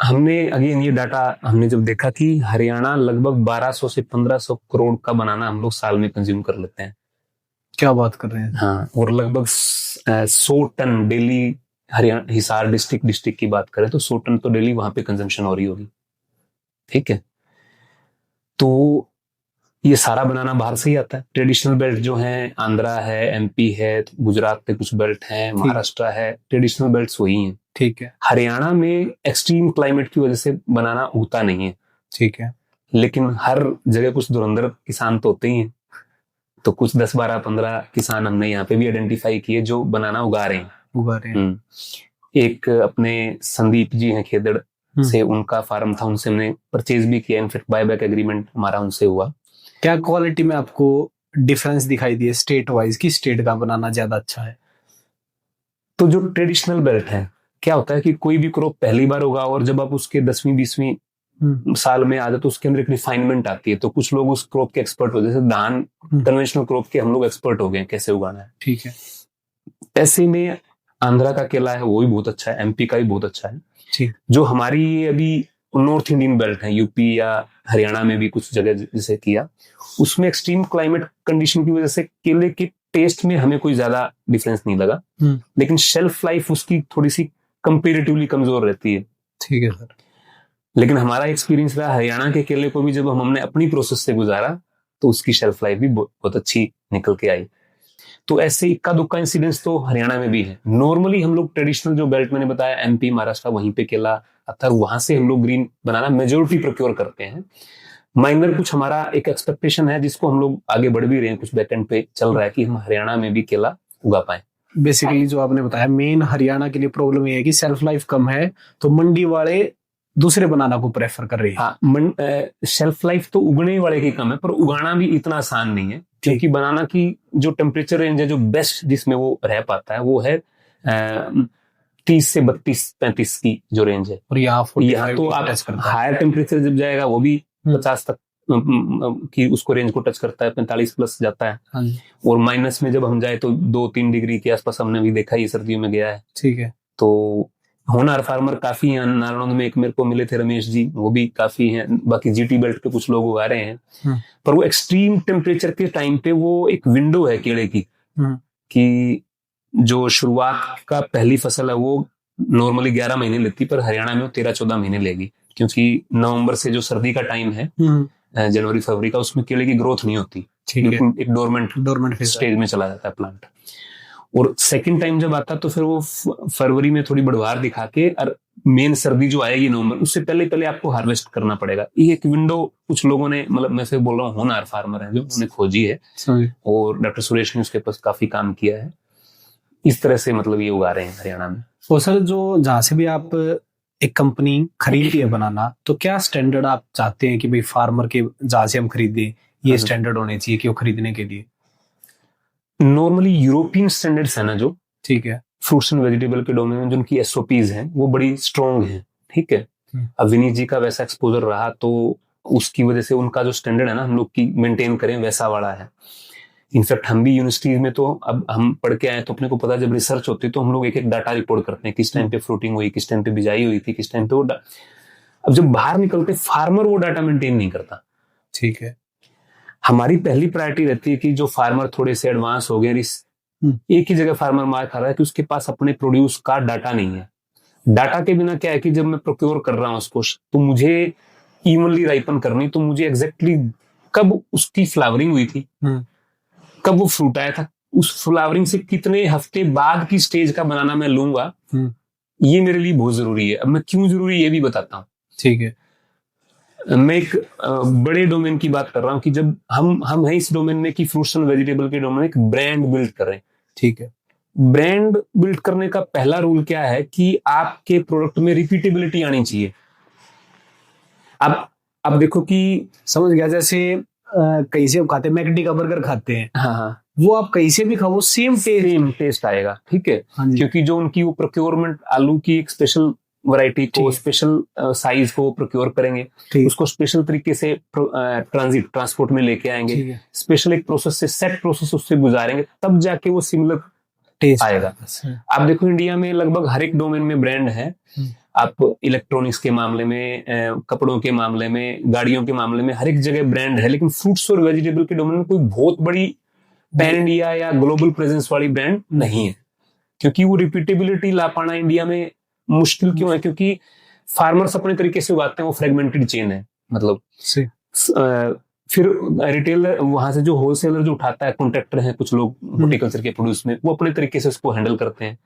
हमने अगेन ये डाटा हमने जब देखा कि हरियाणा लगभग 1200 से 1500 करोड़ का बनाना हम लोग साल में कंज्यूम कर लेते हैं। क्या बात कर रहे हैं? हाँ, और लगभग 100 ton daily, Haryana Hisar district की बात करें तो 100 टन तो डेली वहां पे कंजम्पशन हो रही होगी। ठीक है, तो ये सारा बनाना बाहर से ही आता है। ट्रेडिशनल बेल्ट जो है, आंध्रा है, एमपी है, गुजरात के कुछ बेल्ट हैं, महाराष्ट्र है, ट्रेडिशनल बेल्ट्स वही हैं। ठीक है। हरियाणा में एक्सट्रीम क्लाइमेट की वजह से बनाना उगता नहीं है। ठीक है। लेकिन हर जगह कुछ धुरंधर किसान तो होते ही हैं, तो कुछ 10, 12, 15 किसान हमने यहाँ पे भी आइडेंटिफाई किए जो बनाना उगा रहे हैं। एक अपने संदीप जी हैं खेदड़ से, उनका फार्म था, उनसे हमने परचेज भी किया, इनफैक्ट बायबैक एग्रीमेंट हमारा उनसे हुआ। क्या क्वालिटी में आपको डिफरेंस दिखाई दिए स्टेट वाइज, की स्टेट का बनाना ज्यादा अच्छा है? तो जो ट्रेडिशनल बेल्ट है, क्या होता है कि कोई भी क्रॉप पहली बार होगा और जब आप उसके 10वीं 20वीं साल में आ जाए तो उसके अंदर एक रिफाइनमेंट आती है, तो कुछ लोग उस क्रॉप के एक्सपर्ट हो, जैसे धान कन्वेंशनल क्रॉप के हम लोग एक्सपर्ट हो गए कैसे उगाना है। ठीक है। ऐसे में आंध्रा का केला है वो भी बहुत अच्छा है, एमपी का भी बहुत अच्छा है। ठीक। जो हमारी अभी नॉर्थ इंडियन बेल्ट है, यूपी या हरियाणा में भी कुछ जगह जैसे किया, उसमें एक्सट्रीम क्लाइमेट कंडीशन की वजह से केले के टेस्ट में हमें कोई ज्यादा डिफरेंस नहीं लगा, लेकिन शेल्फ लाइफ उसकी थोड़ी सी कंपेरेटिवली कमजोर रहती है। ठीक है सर। लेकिन हमारा एक्सपीरियंस रहा हरियाणा के केले को भी जब हमने अपनी प्रोसेस से गुजारा तो उसकी शेल्फ लाइफ भी बहुत अच्छी निकल के आई। तो ऐसे इक्का दुक्का इंसिडेंस तो हरियाणा में भी है। नॉर्मली हम लोग ट्रेडिशनल जो बेल्ट मैंने बताया, एमपी, महाराष्ट्र, वहीं पे केला आता है, वहां से हम लोग ग्रीन बनाना मेजोरिटी प्रोक्योर करते हैं। माइनर कुछ हमारा एक एक्सपेक्टेशन है जिसको हम लोग आगे बढ़ भी रहे हैं, कुछ बैकएंड पे चल रहा है कि हम हरियाणा में भी केला उगा पाए। बेसिकली जो आपने बताया, मेन हरियाणा के लिए प्रॉब्लम ये है कि सेल्फ लाइफ कम है, तो मंडी वाले दूसरे बनाना को प्रेफर कर रहे हैं। हाँ, शेल्फ लाइफ तो उगने वाले की कम है, पर उगाना भी इतना आसान नहीं है, क्योंकि बनाना की जो टेम्परेचर रेंज है, जो बेस्ट जिसमें वो रह पाता है, वो है 30 से 32-35 की जो रेंज है। और यहाँ तो आप हायर टेम्परेचर जब जाएगा वो भी 50 तक की उसको रेंज को टच करता है, 45 प्लस जाता है। और माइनस में जब हम जाए तो 2-3 डिग्री के आसपास हमने भी देखा, ये सर्दियों में गया है। ठीक है। तो होनहार फार्मर काफी हैं, नारायण में एक मेरे को मिले थे रमेश जी, वो भी काफी हैं, बाकी जीटी बेल्ट पे कुछ लोग उगा रहे हैं। पर वो एक्सट्रीम टेम्परेचर के टाइम पे वो एक विंडो है केले की, कि जो शुरुआत का पहली फसल है वो नॉर्मली 11 महीने लेती, पर हरियाणा में वो 13-14 महीने लेगी, क्योंकि नवंबर से जो सर्दी का टाइम है, जनवरी फरवरी का, उसमें केले की ग्रोथ नहीं होती, एक डोरमेंट स्टेज में चला जाता है प्लांट। और सेकंड टाइम जब आता तो फिर वो फरवरी में थोड़ी बढ़वार दिखा के, और मेन सर्दी जो आएगी नवंबर, उससे पहले आपको हार्वेस्ट करना पड़ेगा। ये एक विंडो कुछ लोगों ने, मतलब मैं फिर बोल रहा हूँ, होनहार फार्मर है जो उन्होंने खोजी है, और डॉक्टर सुरेश ने उसके पास काफी काम किया है। इस तरह से मतलब ये उगा रहे हैं हरियाणा में। तो सर, जो जहां से भी आप एक कंपनी खरीदती है बनाना, तो क्या स्टैंडर्ड आप चाहते हैं कि भाई फार्मर के जहां से हम खरीदें ये स्टैंडर्ड होने चाहिए कि वो खरीदने के लिए? नॉर्मली यूरोपियन स्टैंडर्ड्स है ना, जो ठीक है, फ्रूट्स एंड वेजिटेबल के डोमेन में जो उनकी एसओपीज हैं वो बड़ी स्ट्रॉन्ग हैं। ठीक है, अब विनीत जी का वैसा एक्सपोजर रहा तो उसकी वजह से उनका जो स्टैंडर्ड है ना, हम लोग की मेंटेन करें वैसा वाला है। इनफैक्ट हम भी यूनिवर्सिटीज में, तो अब हम पढ़ के आए तो अपने को पता, जब रिसर्च होती है तो हम लोग एक डाटा रिपोर्ट करते हैं, किस टाइम पे फ्रूटिंग हुई, किस टाइम पे बिजाई हुई थी, किस टाइम पे वो अब जब बाहर निकलते फार्मर वो डाटा मेंटेन नहीं करता। ठीक है, हमारी पहली प्रायोरिटी रहती है कि जो फार्मर थोड़े से एडवांस हो गए, एक ही जगह फार्मर मार खा रहा है कि उसके पास अपने प्रोड्यूस का डाटा नहीं है। डाटा के बिना क्या है कि जब मैं प्रोक्योर कर रहा हूं उसको, तो मुझे इवनली राइपन करनी, तो मुझे एग्जैक्टली कब उसकी फ्लावरिंग हुई थी, कब वो फ्रूट आया था, उस फ्लावरिंग से कितने हफ्ते बाद की स्टेज का बनाना मैं लूंगा, ये मेरे लिए बहुत जरूरी है। अब मैं क्यों जरूरी ये भी बताता हूँ। ठीक है। मैं एक बड़े डोमेन की बात कर रहा हूँ कि जब हम हैं इस डोमेन में कि फ्रूट्स एंड वेजिटेबल के डोमेन में एक ब्रांड बिल्ड कर रहे हैं। ठीक है। ब्रांड बिल्ड करने का पहला रूल क्या है कि आपके प्रोडक्ट में रिपीटेबिलिटी आनी चाहिए। अब देखो कि समझ गया, जैसे कहीं से आप खाते हैं, मैकडी का बर्गर खाते हैं, हाँ, वो आप कहीं से भी खाओ सेम टेस्ट आएगा, ठीक है। हाँ जी। क्योंकि जो उनकी वो प्रोक्योरमेंट आलू की एक स्पेशल वैरायटी को, स्पेशल साइज को प्रोक्योर करेंगे, उसको स्पेशल तरीके से ट्रांसपोर्ट में लेके आएंगे, स्पेशल एक प्रोसेस से, सेट प्रोसेस उससे गुजारेंगे, तब जाके वो सिमिलर टेस्ट आएगा। आप देखो इंडिया में लगभग हर एक डोमेन में ब्रांड है। आप इलेक्ट्रॉनिक्स के मामले में, कपड़ों के मामले में, गाड़ियों के मामले में, हर एक जगह ब्रांड है। लेकिन फ्रूट्स और वेजिटेबल के डोमेन में कोई बहुत बड़ी पैन इंडिया या ग्लोबल प्रेजेंस वाली ब्रांड नहीं है, क्योंकि वो रिपीटेबिलिटी ला पाना इंडिया में मुश्किल क्यों है? क्योंकि फार्मर्स अपने तरीके से उगाते हैं, वो फ्रेगमेंटेड चेन है। मतलब फिर रिटेलर वहां से जो होलसेलर जो उठाता है, कॉन्ट्रैक्टर हैं कुछ लोग हॉर्टिकल्चर के प्रोड्यूस में, वो अपने तरीके से उसको हैंडल करते हैं।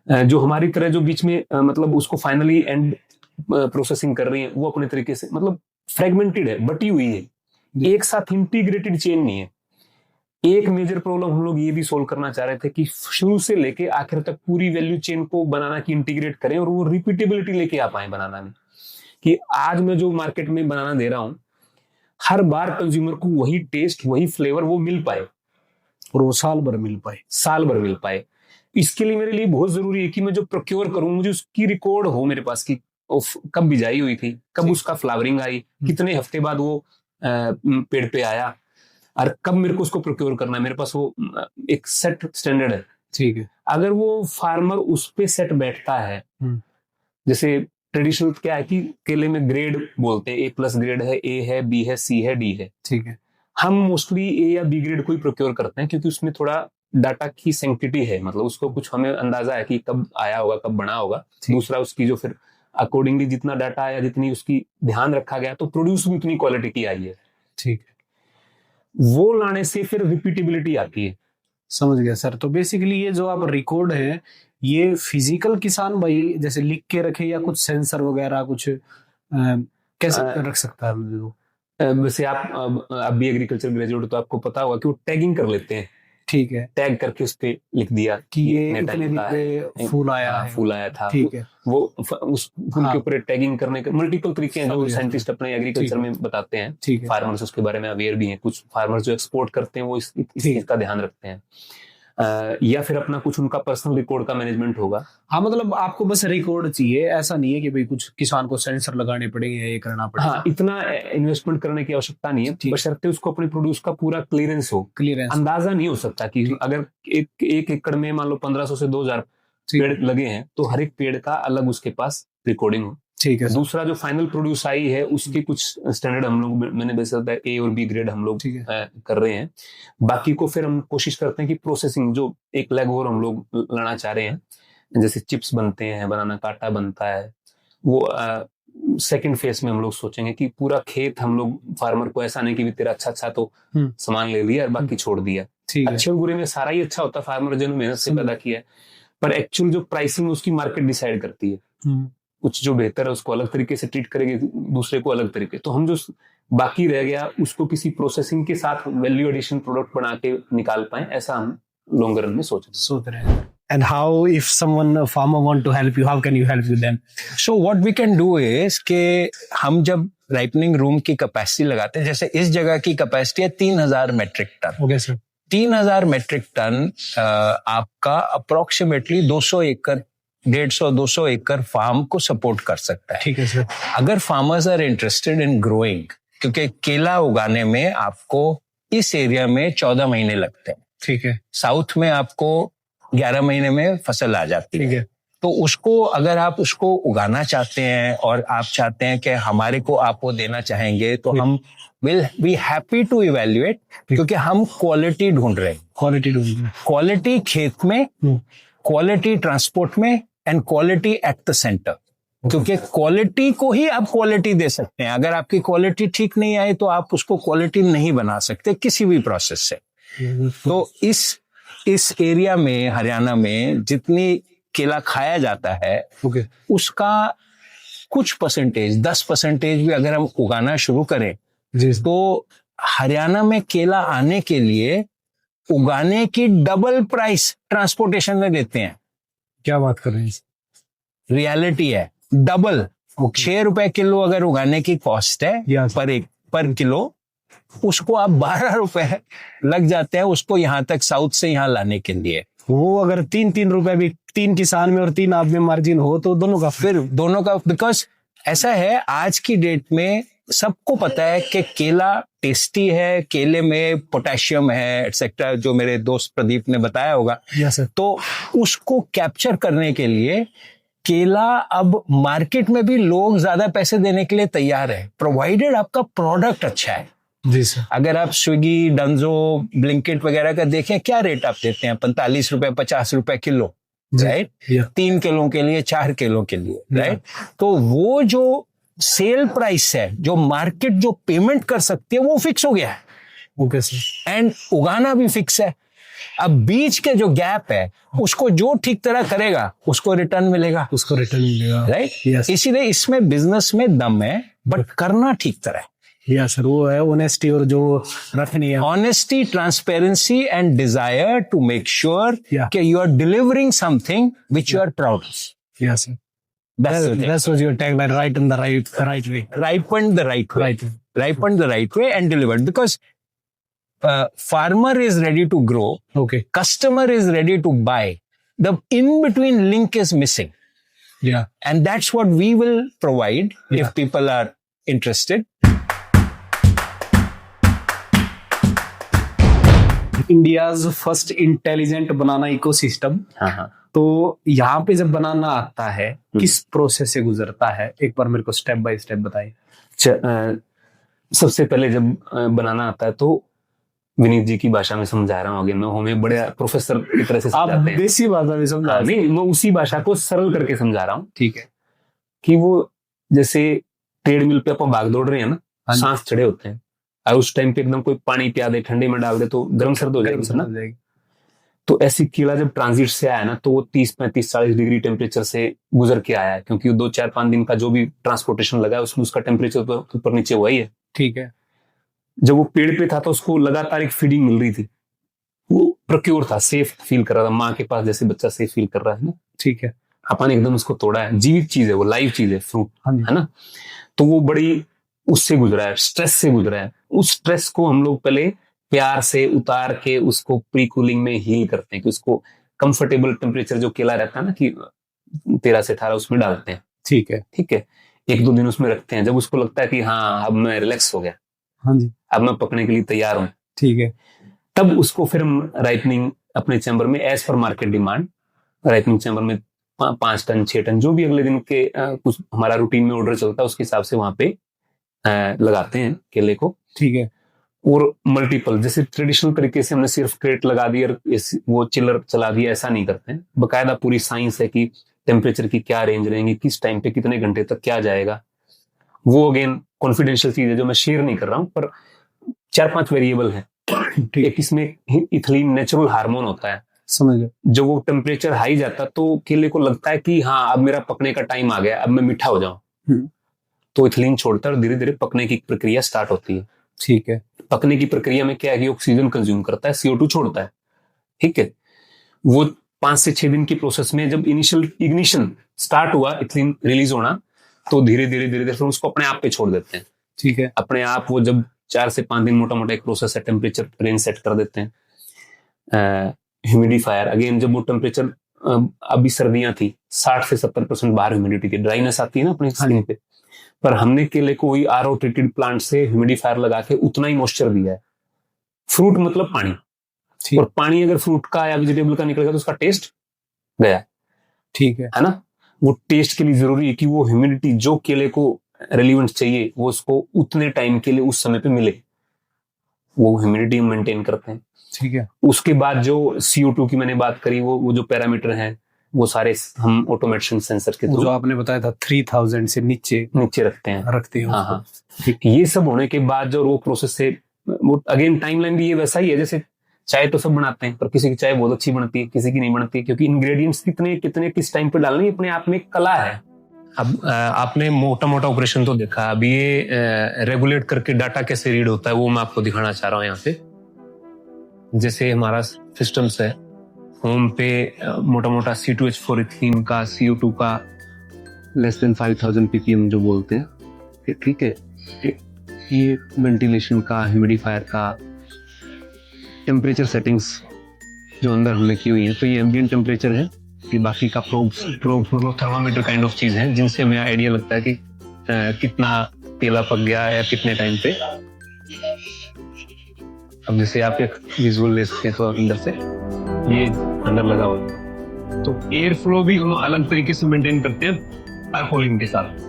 जो हमारी तरह जो बीच में मतलब उसको फाइनली एंड प्रोसेसिंग कर रही है, वो अपने तरीके से मतलब फ्रेगमेंटेड है, बटी हुई है, एक साथ इंटीग्रेटेड चेन नहीं है। एक मेजर प्रॉब्लम हम लोग ये भी सोल्व करना चाह रहे थे कि शुरू से लेके आखिर तक पूरी वैल्यू चेन को बनाना की इंटीग्रेट करें और वो रिपीटेबिलिटी लेके आ पाए बनाना में, कि आज मैं जो मार्केट में बनाना दे रहा हूं, हर बार कंज्यूमर को वही टेस्ट, वही फ्लेवर वो मिल पाए और वो साल भर मिल पाए। इसके लिए मेरे लिए बहुत जरूरी है कि मैं जो प्रोक्योर करूं, मुझे उसकी रिकॉर्ड हो मेरे पास कि कब बिजाई हुई थी, कब उसका फ्लावरिंग आई, कितने हफ्ते बाद वो पेड़ पे आया, और कब मेरे को उसको प्रोक्योर करना है। मेरे पास वो एक सेट स्टैंडर्ड है, ठीक है। अगर वो फार्मर उस पे सेट बैठता है, जैसे ट्रेडिशनल क्या है कि केले में ग्रेड बोलते हैं, A+ ग्रेड है, A है, B है, C है, D है, ठीक है। हम मोस्टली A या B ग्रेड को ही प्रोक्योर करते हैं, क्योंकि उसमें थोड़ा डाटा की सैंक्टिटी है, मतलब उसको कुछ हमें अंदाजा है कि कब आया होगा, कब बना होगा। दूसरा उसकी जो फिर अकॉर्डिंगली जितना डाटा आया, जितनी उसकी ध्यान रखा गया, तो प्रोड्यूस भी उतनी क्वालिटी की आई है, ठीक है। वो लाने से फिर रिपीटेबिलिटी आती है। समझ गया सर। तो बेसिकली ये जो आप रिकॉर्ड है, ये फिजिकल किसान भाई जैसे लिख के रखे या कुछ सेंसर वगैरह कुछ कैसे रख सकता है? वैसे आप भी एग्रीकल्चर ग्रेजुएट, तो आपको पता होगा कि वो टैगिंग कर लेते हैं, ठीक है। टैग करके उस पे लिख दिया कि ये इतने दिन पे फूल आया था, ठीक है। वो उस फूल के ऊपर टैगिंग करने के मल्टीपल तरीके हैं जो साइंटिस्ट अपने एग्रीकल्चर में बताते हैं, फार्मर्स उसके बारे में अवेयर भी हैं। कुछ फार्मर्स जो एक्सपोर्ट करते हैं वो इस चीज का ध्यान रखते हैं, या फिर अपना कुछ उनका पर्सनल रिकॉर्ड का मैनेजमेंट होगा। हाँ, मतलब आपको बस रिकॉर्ड चाहिए, ऐसा नहीं है कि भाई कुछ किसान को सेंसर लगाने पड़ेंगे या ये करना पड़ेगा। हाँ, इतना इन्वेस्टमेंट करने की आवश्यकता नहीं है, बशर्ते उसको अपने प्रोड्यूस का पूरा क्लियरेंस हो। अंदाजा नहीं हो सकता कि अगर एक एकड़ में मान लो 1500 से 2000 पेड़ लगे हैं, तो हर एक पेड़ का अलग उसके पास रिकॉर्डिंग हो, ठीक है। दूसरा जो फाइनल प्रोड्यूस आई है उसके कुछ स्टैंडर्ड हम लोग, मैंने वैसे बताया A और B ग्रेड हम लोग कर रहे हैं। बाकी को फिर हम कोशिश करते हैं कि प्रोसेसिंग जो एक लेग और हम लोग लाना चाह रहे हैं, जैसे चिप्स बनते हैं, बनाना काटा बनता है, वो सेकंड फेज में हम लोग सोचेंगे कि पूरा खेत हम लोग फार्मर को ऐसा नहीं कि भी तेरा अच्छा तो सामान ले लिया और बाकी छोड़ दिया। अच्छे और बुरे में सारा ही अच्छा होता है, फार्मर जो मेहनत से पैदा किया है, पर एक्चुअल जो प्राइसिंग उसकी मार्केट डिसाइड करती है। कुछ जो बेहतर है उसको अलग तरीके से ट्रीट करेगी, दूसरे को अलग तरीके। तो हम जो बाकी रह गया उसको किसी प्रोसेसिंग के साथ वैल्यू एडिशन प्रोडक्ट बना के निकाल पाए, ऐसा हम लॉन्ग रन में सोच रहे हैं। And how if someone, a farmer want to help you, how can you help them? So what we can do is कि हम जब राइपनिंग रूम की कैपेसिटी लगाते हैं, जैसे इस जगह की कैपेसिटी है 3000 metric ton. Okay sir. 3000 metric ton आपका अप्रोक्सीमेटली 200 एकड़ 150-200 एकड़ फार्म को सपोर्ट कर सकता है, ठीक है सर। अगर farmers are interested in growing, क्योंकि केला उगाने में आपको इस एरिया में 14 महीने लगते हैं, ठीक है। साउथ में आपको 11 महीने में फसल आ जाती है। तो उसको अगर आप उसको उगाना चाहते हैं और आप चाहते हैं कि हमारे को आप वो देना चाहेंगे, तो हम will be happy to evaluate, क्योंकि हम क्वालिटी ढूंढ रहे हैं। क्वालिटी खेत में, क्वालिटी ट्रांसपोर्ट में, and quality at the centre. क्योंकि क्वालिटी को ही आप क्वालिटी दे सकते हैं, अगर आपकी क्वालिटी ठीक नहीं आई तो आप उसको क्वालिटी नहीं बना सकते किसी भी प्रोसेस से। तो इस एरिया में, हरियाणा में जितनी केला खाया जाता है, उसका कुछ परसेंटेज 10% भी अगर हम उगाना शुरू करें जी तो हरियाणा में केला आने के लिए उगाने की डबल प्राइस ट्रांसपोर्टेशन में देते हैं। क्या बात कर रहे हैं? रियलिटी है, डबल। 6 रुपए किलो अगर उगाने की कॉस्ट है Yes. पर किलो, उसको आप 12 रुपए लग जाते हैं उसको यहाँ तक साउथ से यहाँ लाने के लिए। वो अगर 3-3 रुपए भी 3 किसान में और 3 आप में मार्जिन हो तो दोनों का फिर दोनों का, बिकॉज ऐसा है आज की डेट में सबको पता है कि केला टेस्टी है, केले में पोटेशियम है एक्सेट्रा, जो मेरे दोस्त प्रदीप ने बताया होगा। Yes sir. तो उसको कैप्चर करने के लिए केला अब मार्केट में भी लोग ज्यादा पैसे देने के लिए तैयार है, प्रोवाइडेड आपका प्रोडक्ट अच्छा है। जी सर। अगर आप स्विगी, डंजो, ब्लिंकिट वगैरह का देखें, क्या रेट आप देते हैं? 45 रुपए 50 रुपए किलो, राइट? 3 किलो के लिए, 4 किलो के लिए, राइट? तो वो जो सेल प्राइस है, जो मार्केट जो पेमेंट कर सकती है, वो फिक्स हो गया है। Okay sir. एंड उगाना भी फिक्स है। अब बीच के जो गैप है उसको जो ठीक तरह करेगा उसको रिटर्न मिलेगा, उसको रिटर्न मिलेगा, राइट? Yes. इसीलिए इसमें बिजनेस में दम है, बट करना ठीक तरह है। या सर, वो है ऑनेस्टी और जो रखनी है, Honesty, transparency and desire to make sure Yeah. that you are delivering something which you are proud of. या sir. That's the thing. That was your tagline, right in the right way. Ripened the right way. Right. Ripened the right way and delivered. Because farmer is ready to grow, Okay. customer is ready to buy. The in-between link is missing. Yeah. And that's what we will provide Yeah. if people are interested. India's first intelligent banana ecosystem. हाँ। तो यहाँ पे जब बनाना आता है किस process से गुजरता है, एक बार मेरे को स्टेप बाय स्टेप बताइए। सबसे पहले जब बनाना आता है तो विनीत जी की भाषा में समझा रहा हूँ, आगे मैं हमें बड़े प्रोफेसर की तरह से आप समझाते हैं। देसी भाषा में समझा। नहीं, मैं उसी भाषा को सरल करके समझा रहा हूँ। ठीक है। कि वो जैसे ट्रेडमिल पे अपन भाग दौड़ रहे हैं ना, हाँ जी। सांस चढ़े होते हैं, और उस टाइम पे एकदम कोई पानी पिया दे, ठंडे में डाल दे तो गर्म सर्द हो जाएगी ना। तो ऐसी केला जब ट्रांजिट से आया ना, तो वो 30-35-40 डिग्री टेम्परेचर से गुजर के आया है, क्योंकि 2-4-5 दिन का जो भी ट्रांसपोर्टेशन लगा है उसमें उसका टेम्परेचर तो ऊपर नीचे हुआ ही है। ठीक है। जब वो पेड़ पे था तो उसको लगातार एक फीडिंग मिल रही थी, वो प्रोक्योर था, सेफ फील कर रहा था, माँ के पास जैसे बच्चा सेफ फील कर रहा है ना। ठीक है। अपन एकदम उसको तोड़ा है, जीवित चीज है वो, लाइव चीज है, फ्रूट हाँ जी। है ना। तो वो बड़ी उससे गुजरा है, स्ट्रेस से गुजरा है। उस स्ट्रेस को हम लोग पहले प्यार से उतार के उसको प्री कूलिंग में हील करते हैं, कि उसको कंफर्टेबल टेम्परेचर जो केला रहता है ना कि 13 से 18, उसमें डालते हैं। ठीक है। ठीक है। 1-2 दिन उसमें रखते हैं। जब उसको लगता है कि हाँ अब मैं रिलैक्स हो गया, हाँ जी, अब मैं पकने के लिए तैयार हूँ, ठीक है, तब उसको फिर हम राइपनिंग अपने चैम्बर में as per market demand, ripening chamber में 5 टन 6 टन जो भी अगले दिन के कुछ हमारा रूटीन में ऑर्डर चलता है उसके हिसाब से वहां पे लगाते हैं केले को। ठीक है। और मल्टीपल, जैसे ट्रेडिशनल तरीके से हमने सिर्फ क्रेट लगा दिया और वो चिलर चला दिया, ऐसा नहीं करते हैं। बकायदा पूरी साइंस है कि टेम्परेचर की क्या रेंज रहेंगी, किस टाइम पे कितने घंटे तक क्या जाएगा। वो अगेन कॉन्फिडेंशियल चीज है जो मैं शेयर नहीं कर रहा हूँ, पर 4-5 वेरिएबल है। एक इसमें इथिलीन नेचुरल हार्मोन होता है, समझ गया। जब वो टेम्परेचर हाई जाता तो केले को लगता है कि हाँ अब मेरा पकने का टाइम आ गया, अब मैं मीठा हो जाऊं, तो इथिलीन छोड़ता है और धीरे धीरे पकने की प्रक्रिया स्टार्ट होती है। ठीक है। पकने की प्रक्रिया में क्या है कि ऑक्सीजन कंज्यूम करता है, CO2 छोड़ता है। ठीक है। वो 5 से 6 दिन की प्रोसेस में जब इनिशियल इग्निशन स्टार्ट हुआ, इथिलीन रिलीज होना, तो धीरे धीरे धीरे धीरे उसको अपने आप पे छोड़ देते हैं। ठीक है। अपने आप वो जब 4 से 5 दिन मोटा मोटा एक प्रोसेस है, टेम्परेचर रेंज सेट कर देते हैं। ह्यूमिडिफायर अगेन, जब वो टेम्परेचर, अभी सर्दियां थी, 60 से 70% बाहर ह्यूमिडिटी थी, ड्राइनेस आती है ना अपने स्किन पे, पर हमने केले को वही RO ट्रीटेड प्लांट से ह्यूमिडिफायर लगा के उतना ही मॉइस्चर दिया है। फ्रूट मतलब पानी, और पानी अगर फ्रूट का या वेजिटेबल का निकलेगा तो उसका टेस्ट गया। ठीक है ना। वो टेस्ट के लिए जरूरी है कि वो ह्यूमिडिटी जो केले को रेलिवेंट चाहिए वो उसको उतने टाइम के लिए उस समय पे मिले, वो ह्यूमिडिटी हम मेंटेन करते हैं। ठीक है। उसके बाद जो CO2 की मैंने बात करी, वो जो पैरामीटर हैं वो सारे हम ऑटोमेशन सेंसर के जो थ्रू आपने बताया था 3000 से नीचे रखते हैं। हो। हाँ। ये सब होने के बाद जो वो प्रोसेस से, वो अगेन टाइमलाइन भी ये वैसा ही है, जैसे चाय तो सब बनाते हैं, पर किसी की चाय बहुत अच्छी बनती है, किसी की नहीं बनती, क्योंकि इंग्रेडिएंट्स कितने किस टाइम पे डालने अपने आप में एक कला है। अब आपने मोटा मोटा ऑपरेशन तो देखा, अब ये रेगुलेट करके डाटा कैसे रीड होता है वो मैं आपको दिखाना चाह रहा हूँ यहाँ पे। जैसे हमारा सिस्टम्स है, होम पे मोटा मोटा C2H4 इथीन का, CO2 का लेस देन 5000 ppm जो बोलते हैं, ठीक है। ये वेंटिलेशन का, ह्यूमिडिफायर का, टेम्परेचर सेटिंग्स जो अंदर हमने की हुई है, तो ये एम्बिएंट टेम्परेचर है। ये बाकी का प्रोब थर्मामीटर काइंड ऑफ चीज है जिनसे हमें आइडिया लगता है कि कितना तेला पक गया है या कितने टाइम पे। अब जैसे आप एक विजुअल ले सकते हैं तो अंदर से ये अंदर लगा हुआ है, तो एयर फ्लो भी हम अलग तरीके से मेंटेन करते हैं टारपोलिन के साथ।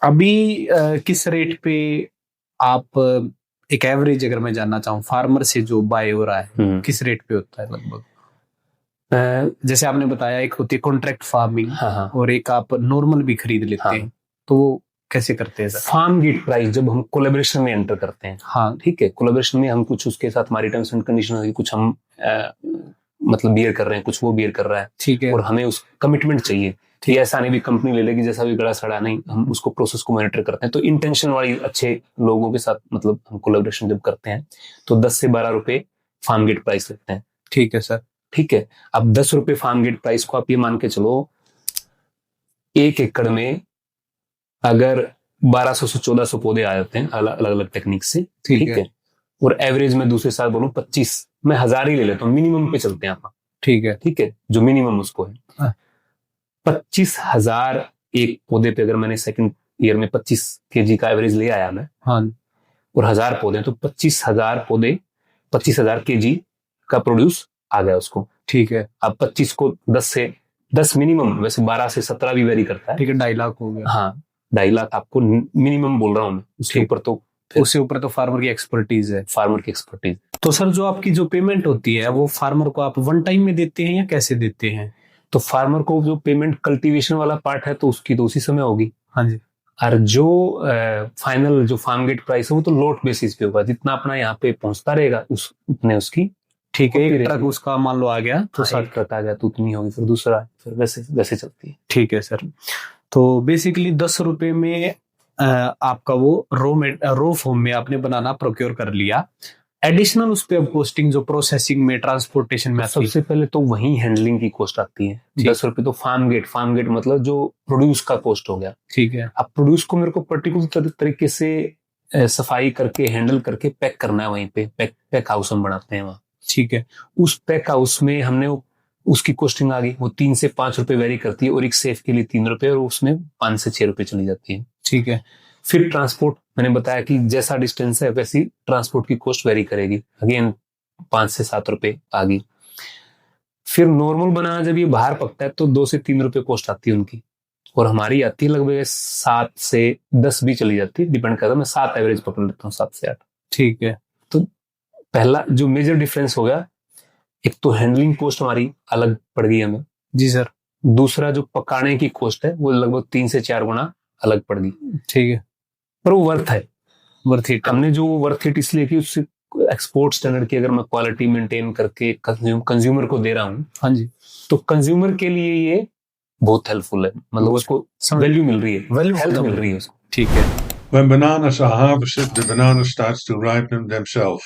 अभी किस रेट पे आप एक एवरेज अगर मैं जानना चाहूँ फार्मर से जो बाय हो रहा है किस रेट पे होता है लगभग? जैसे आपने बताया एक होती है कॉन्ट्रैक्ट फार्मिंग, हाँ। और एक आप नॉर्मल भी खरीद लेते हैं, तो वो कैसे करते हैं सर? फार्म गेट प्राइस जब हम कोलैबोरेशन में एंटर करते हैं, हाँ ठीक है, कोलैबोरेशन में हम कुछ उसके साथ हमारी टर्म्स एंड कंडीशन, कुछ हम मतलब बियर कर रहे हैं, कुछ वो बियर कर रहा है, ठीक है, और हमें उस कमिटमेंट चाहिए। ठीक, ऐसा नहीं भी कंपनी ले लेगी जैसा भी गड़ा सड़ा, नहीं, हम उसको प्रोसेस को मॉनिटर करते हैं। तो इंटेंशन वाली अच्छे लोगों के साथ मतलब हम कोलैबोरेशन जब करते हैं तो 10 से 12 रुपए फार्म गेट प्राइस लेते हैं। ठीक है सर, ठीक है। अब 10 रुपए फार्म गेट प्राइस को आप ये मान के चलो, 1 एकड़ में अगर 1200 से 1400 पौधे आ जाते हैं अलग अलग टेक्निक से, ठीक है, और एवरेज में दूसरे साल बोलूं 25, मैं 1000 ही ले लेता हूँ, मिनिमम पे चलते हैं आप, ठीक है, ठीक है, जो मिनिमम उसको है 25,000 एक पौधे पे। अगर मैंने सेकंड ईयर में 25 kg का एवरेज ले आया मैं, हाँ, और 1000 पौधे, तो 25,000 पौधे 25,000 kg का प्रोड्यूस आ गया उसको, ठीक है। अब 25 को 10 मिनिमम, वैसे 12 से 17 भी वेरी करता है, ठीक है, 2.5 लाख हो गया। हाँ, 2.5 लाख आपको मिनिमम बोल रहा हूँ मैं, उसके ऊपर तो उससे ऊपर तो फार्मर की एक्सपर्टीज है, फार्मर की एक्सपर्टीज। तो सर जो आपकी जो पेमेंट होती है वो फार्मर को आप वन टाइम में देते हैं या कैसे देते हैं? तो फार्मर को जो पेमेंट कल्टीवेशन वाला पार्ट है तो उसकी तो उसी समय होगी, हाँ जी, और जो फाइनल जो फार्म गेट प्राइस है वो तो लोट बेसिस पे होगा, जितना अपना यहाँ पे पहुंचता रहेगा उतने उसकी, ठीक है। एक ट्रक उसका मान लो आ गया तो एक ट्रक आ गया तो उतनी होगी, फिर दूसरा, फिर वैसे चलती है। ठीक है सर, तो बेसिकली 10 रुपए में आपका वो रो फॉर्म में आपने बनाना प्रोक्योर कर लिया, एडिशनल उस पे अब कॉस्टिंग जो प्रोसेसिंग में ट्रांसपोर्टेशन में सबसे पहले तो वही हैंडलिंग की कॉस्ट आती है 10 रुपए। तो फार्म गेट मतलब जो प्रोड्यूस का कॉस्ट हो गया, ठीक है। अब प्रोड्यूस को मेरे को पर्टिकुलर तरीके से सफाई करके हैंडल करके पैक करना है, वहीं पे पैक हाउस हम बनाते हैं वहाँ, ठीक है। उस पैक हाउस में हमने उसकी कॉस्टिंग आ गई, वो 3 से 5 रुपए वेरी करती है, और एक सेफ के लिए 3 रुपए, और उसमें 5 से 6 रुपए चली जाती है, ठीक है। फिर ट्रांसपोर्ट, मैंने बताया कि जैसा डिस्टेंस है वैसी ट्रांसपोर्ट की कॉस्ट वेरी करेगी, अगेन 5 से 7 रुपए आ गई। फिर नॉर्मल बनाना जब ये बाहर पकता है तो 2 से 3 रुपए कॉस्ट आती है उनकी, और हमारी आती है लगभग 7 से 10 भी चली जाती है, डिपेंड करता है, मैं 7 एवरेज पकड़ लेता हूँ, 7 से 8, ठीक है। तो पहला जो मेजर डिफरेंस हो गया, एक तो हैंडलिंग कॉस्ट हमारी अलग पड़ गई हमें, जी सर। दूसरा जो पकाने की कॉस्ट है वो लगभग 3 से 4 गुना अलग पड़ गई, ठीक है। पर वो वर्थ इट हमने जो वर्थ इट इसलिए कि उससे एक्सपोर्ट स्टैंडर्ड की अगर मैं क्वालिटी मेंटेन करके कंज्यूमर को दे रहा हूँ, हाँ जी, तो कंज्यूमर के लिए ये बहुत हेल्पफुल है, मतलब उसको वैल्यू मिल रही है, हेल्थ मिल रही है उसको, ठीक है। When bananas are harvested, the banana starts to ripen themselves.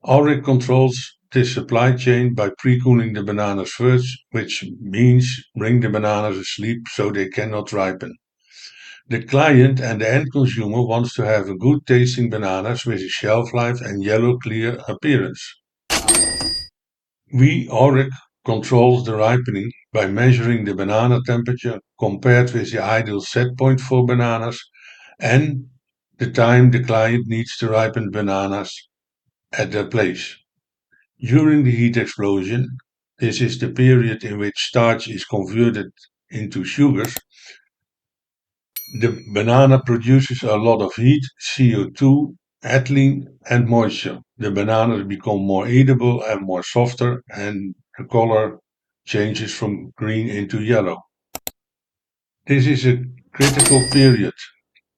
Auric controls this supply chain by pre-cooling the bananas first, which means bring the bananas asleep so they cannot ripen. The client and the end consumer wants to have a good tasting bananas with a shelf life and yellow clear appearance. Auric controls the ripening by measuring the banana temperature compared with the ideal set point for bananas and the time the client needs to ripen bananas at their place. During the heat explosion, this is the period in which starch is converted into sugars. The banana produces a lot of heat, CO2, ethylene, and moisture. The bananas become more edible and more softer, and the color changes from green into yellow. This is a critical period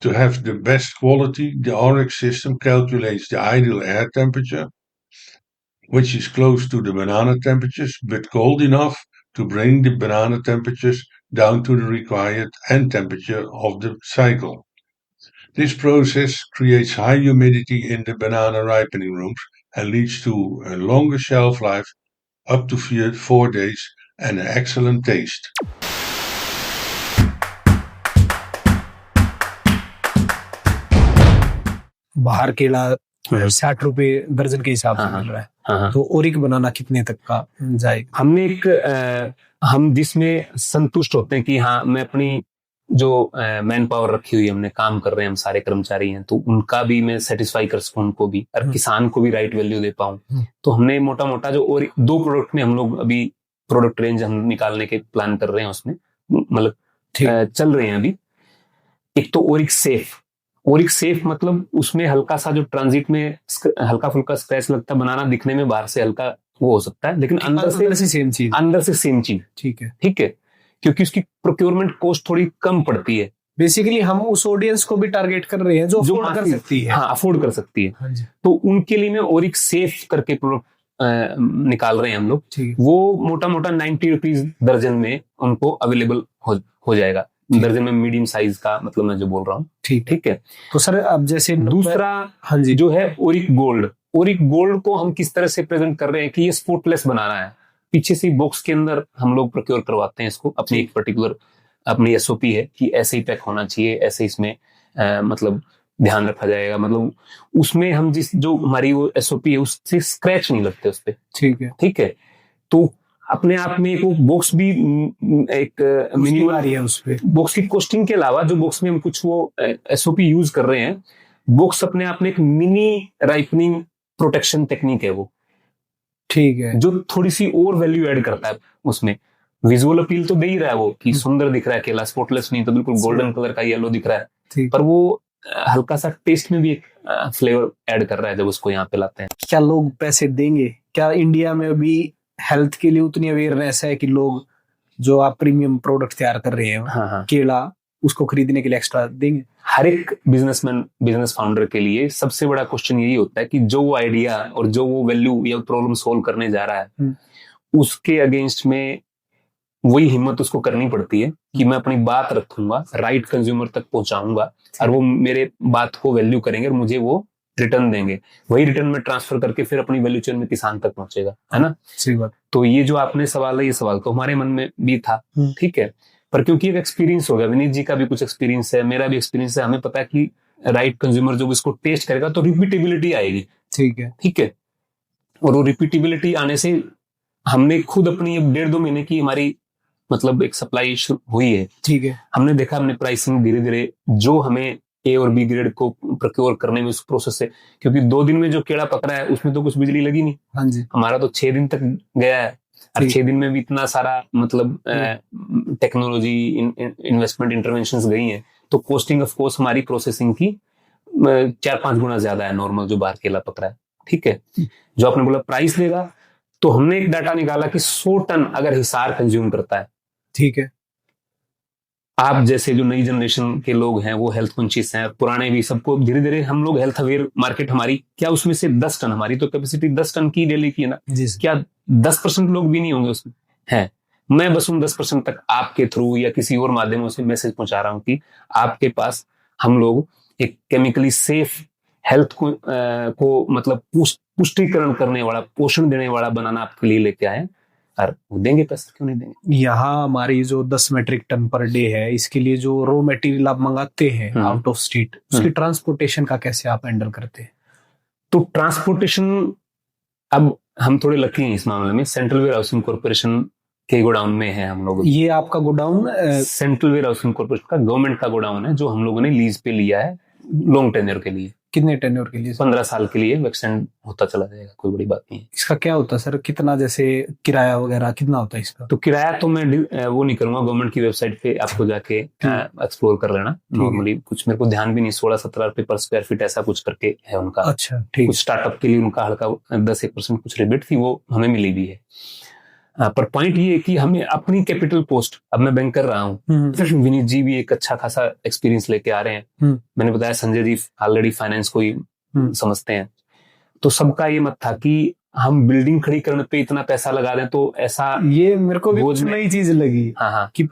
To have the best quality, the Oryx system calculates the ideal air temperature, which is close to the banana temperatures, but cold enough to bring the banana temperatures down to the required end temperature of the cycle. This process creates high humidity in the banana ripening rooms and leads to a longer shelf life, up to 4 days, and an excellent taste. बाहर केला 60 रुपए दर्जन के हिसाब से मिल रहा है, हाँ। तो ओरिक बनाना कितने तक का जाएगा? हमने हम जिसमें संतुष्ट होते हैं कि हाँ, मैं अपनी जो मैन पावर रखी हुई है, हमने काम कर रहे हैं, हम सारे कर्मचारी हैं, तो उनका भी मैं सेटिस्फाई कर सकूं, उनको भी, और किसान को भी राइट वैल्यू दे पाऊं। तो हमने मोटा मोटा जो और 2 प्रोडक्ट में हम लोग अभी प्रोडक्ट रेंज हम निकालने के प्लान कर रहे हैं, उसमें मतलब चल रहे हैं अभी। एक तो ओरिक सेफ मतलब उसमें हल्का सा जो ट्रांजिट में हल्का फुल्का स्क्रैच लगता, बनाना दिखने में बाहर से हल्का वो हो सकता है, लेकिन अंदर से सेम चीज। ठीक है, क्योंकि उसकी प्रोक्योरमेंट कॉस्ट थोड़ी कम पड़ती है। बेसिकली हम उस ऑडियंस को भी टारगेट कर रहे हैं जो अफोर्ड कर सकती है। हाँ, अफोर्ड कर सकती है। हाँ, तो उनके लिए मैं ओरिक सेफ करके प्रोडक्ट निकाल रहे हैं हम लोग। वो मोटा मोटा 90 रुपीज दर्जन में उनको अवेलेबल हो जाएगा, दर्जन में मीडियम साइज का, मतलब मैं जो बोल रहा हूँ। ठीक है। तो सर अब जैसे दूसरा जो है ओरिक गोल्ड को हम किस तरह से प्रेजेंट कर रहे हैं कि ये स्पॉटलेस बनाना है। पीछे से बॉक्स के अंदर हम लोग प्रोक्योर करवाते हैं इसको, अपनी एक पर्टिकुलर अपनी एसओपी है कि ऐसे ही पैक होना चाहिए, ऐसे इसमें मतलब ध्यान रखा जाएगा, मतलब उसमें हम जो हमारी वो एसओपी है उससे स्क्रैच नहीं लगते उस पे। ठीक है। तो अपने आप में एक बॉक्स भी एक मिनिमम आ रही है उस पे। बॉक्स की कॉस्टिंग के अलावा जो बॉक्स में हम कुछ वो एसओपी यूज कर रहे हैं, बॉक्स अपने आप में एक मिनी राइपनिंग प्रोटेक्शन टेक्निक है वो। ठीक है। जो थोड़ी सी और वैल्यू ऐड करता है उसमें। विजुअल अपील तो दे ही रहा है वो कि सुंदर दिख रहा है केला, स्पॉटलेस नहीं तो बिल्कुल गोल्डन कलर का येलो दिख रहा है, पर वो हल्का सा टेस्ट में भी एक फ्लेवर ऐड कर रहा है जब उसको यहाँ पे लाते हैं। क्या लोग पैसे देंगे? क्या इंडिया में भी हेल्थ के लिए उतनी अवेयरनेस है कि लोग जो आप प्रीमियम प्रोडक्ट तैयार कर रहे हैं केला, उसको खरीदने के लिए एक्स्ट्रा देंगे? हर एक बिजनेस फाउंडर के लिए सबसे बड़ा क्वेश्चन यही होता है कि जो वो आइडिया और जो वो वैल्यू या प्रॉब्लम सोल्व करने जा रहा है, उसके अगेंस्ट में वही हिम्मत उसको करनी पड़ती है कि मैं अपनी बात रखूंगा, राइट कंज्यूमर तक पहुंचाऊंगा, और वो मेरे बात को वैल्यू करेंगे और मुझे वो रिटर्न देंगे। वही रिटर्न में ट्रांसफर करके फिर अपनी वैल्यू चेन में किसान तक पहुंचेगा, है ना? सही बात। तो ये जो आपने सवाल है, ये सवाल तो हमारे मन में भी था। ठीक है, पर क्योंकि एक एक्सपीरियंस हो गया, विनीत जी का भी कुछ एक्सपीरियंस है, मेरा भी एक्सपीरियंस है, हमें पता है कि राइट कंज्यूमर जब इसको टेस्ट करेगा तो रिपीटेबिलिटी आएगी। ठीक है। और वो रिपीटेबिलिटी आने से हमने खुद अपनी 1.5-2 महीने की हमारी मतलब एक सप्लाई हुई है। ठीक है। हमने देखा, हमने प्राइसिंग धीरे धीरे जो हमें ए और बी ग्रेड को प्रोक्योर करने में उस प्रोसेस से, क्योंकि 2 दिन में जो केला पक रहा है उसमें तो कुछ बिजली लगी नहीं। हाँ जी। हमारा तो 6 दिन तक गया है, और 6 दिन में भी इतना सारा मतलब टेक्नोलॉजी इन्वेस्टमेंट इंटरवेंशंस गई हैं, तो कॉस्टिंग ऑफ कोर्स हमारी प्रोसेसिंग की 4-5 गुना ज्यादा है नॉर्मल जो बाहर केला पक रहा है। ठीक है। जो आपने बोला प्राइस देगा, तो हमने एक डाटा निकाला कि 100 टन अगर हिसार कंज्यूम करता है, ठीक है, आप जैसे जो नई जनरेशन के लोग हैं वो हेल्थ कॉन्शियस हैं, पुराने भी, सबको धीरे धीरे हम लोग हेल्थ अवेयर मार्केट हमारी, क्या उसमें से 10 टन, हमारी तो कैपेसिटी 10 टन की डेली की है ना, क्या 10% लोग भी नहीं होंगे उसमें? है। मैं बस उन 10% तक आपके थ्रू या किसी और माध्यमों से मैसेज पहुंचा रहा हूं कि आपके पास हम लोग एक केमिकली सेफ हेल्थ को मतलब पुष्टिकरण करने वाला, पोषण देने वाला बनाना आपके लिए लेके आए, और देंगे पैसे, क्यों नहीं देंगे? यहाँ हमारी जो 10 मेट्रिक टन पर डे है, इसके लिए जो रॉ मटेरियल आप मंगाते हैं आउट ऑफ स्टेट, उसकी ट्रांसपोर्टेशन का कैसे आप हैंडल करते हैं? तो ट्रांसपोर्टेशन, अब हम थोड़े लकी हैं इस मामले में, सेंट्रल वेयर हाउसिंग कॉर्पोरेशन के गोडाउन में है हम लोग। ये आपका godown central warehousing corporation का गवर्नमेंट का गोडाउन है, जो हम लोगों ने लीज पे लिया है लॉन्ग टेन्योर के लिए। कितने टेन्योर के लिए? 15 साल के लिए एक्सटेंड होता चला जाएगा, कोई बड़ी बात नहीं है। इसका क्या होता है सर, कितना जैसे किराया वगैरह कितना होता है इसका? तो किराया तो मैं वो नहीं करूंगा, गवर्नमेंट की वेबसाइट पे आपको जाके एक्सप्लोर कर लेना। नॉर्मली कुछ मेरे को ध्यान भी नहीं, 16-17 रुपए पर स्क्वायर फीट ऐसा कुछ करके है उनका। अच्छा, ठीक। कुछ स्टार्टअप के लिए उनका हल्का 10-1% कुछ रिबेट थी, वो हमें मिली भी है। पर पॉइंट ये है कि हमें अपनी कैपिटल पोस्ट, अब मैं बैंक कर रहा हूँ, विनीत जी भी एक अच्छा खासा एक्सपीरियंस लेके आ रहे हैं, मैंने बताया संजय जी ऑलरेडी फाइनेंस को ही समझते हैं, तो सबका ये मत था कि हम बिल्डिंग खड़ी करने पे इतना पैसा लगा दें, तो ऐसा ये मेरे को भी बोझ कुछ में- नई चीज लगी हाँ हाँ कि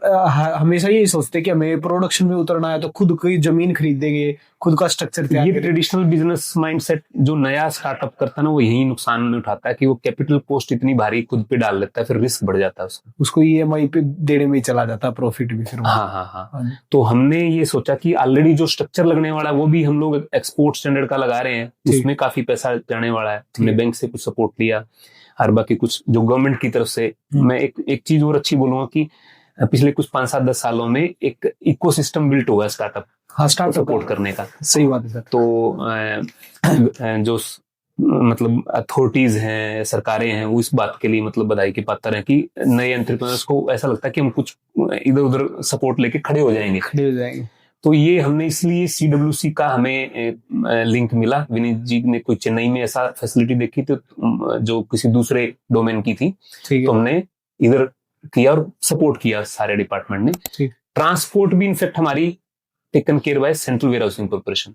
हमेशा यही सोचते कि हमें प्रोडक्शन में उतरना है तो खुद की जमीन खरीदेंगे, खुद का स्ट्रक्चर तैयार ये करेंगे। ट्रेडिशनल बिजनेस माइंडसेट जो नया स्टार्टअप करता है ना, वो यही नुकसान में उठाता है कि वो कैपिटल कॉस्ट इतनी भारी खुद पे डाल लेता है, फिर रिस्क बढ़ जाता है उसका। उसको ईएमआई पे देने में ही चला जाता है प्रॉफिट भी फिर वो। हाँ हाँ हाँ। तो हमने ये सोचा कि ऑलरेडी जो स्ट्रक्चर लगने वाला है वो भी हम लोग एक्सपोर्ट स्टैंडर्ड का लगा रहे हैं, उसमें काफी पैसा जाने वाला है, हमने बैंक से कुछ सपोर्ट लिया और बाकी कुछ जो गवर्नमेंट की तरफ से। मैं एक चीज और अच्छी बोलूंगा कि पिछले कुछ 5-7-10 सालों में एक इकोसिस्टम बिल्ट हुआ है स्टार्टअप हाँ, स्टार्टअप सपोर्ट करने का। सही बात है सर। तो जो मतलब अथॉरिटीज हैं, सरकारें हैं, वो इस बात के लिए मतलब बधाई के पात्र हैं कि नए एंटरप्रेन्योर्स को ऐसा लगता है कि हम कुछ इधर उधर सपोर्ट लेके खड़े हो जाएंगे। तो ये हमने इसलिए CWC का हमें लिंक मिला, विनीत जी ने कोई चेन्नई में ऐसा फैसिलिटी देखी थी जो किसी दूसरे डोमेन की थी, तो हमने इधर किया और सपोर्ट किया सारे डिपार्टमेंट ने। ट्रांसपोर्ट भी इनफेक्ट हमारी taken care by central warehousing corporation.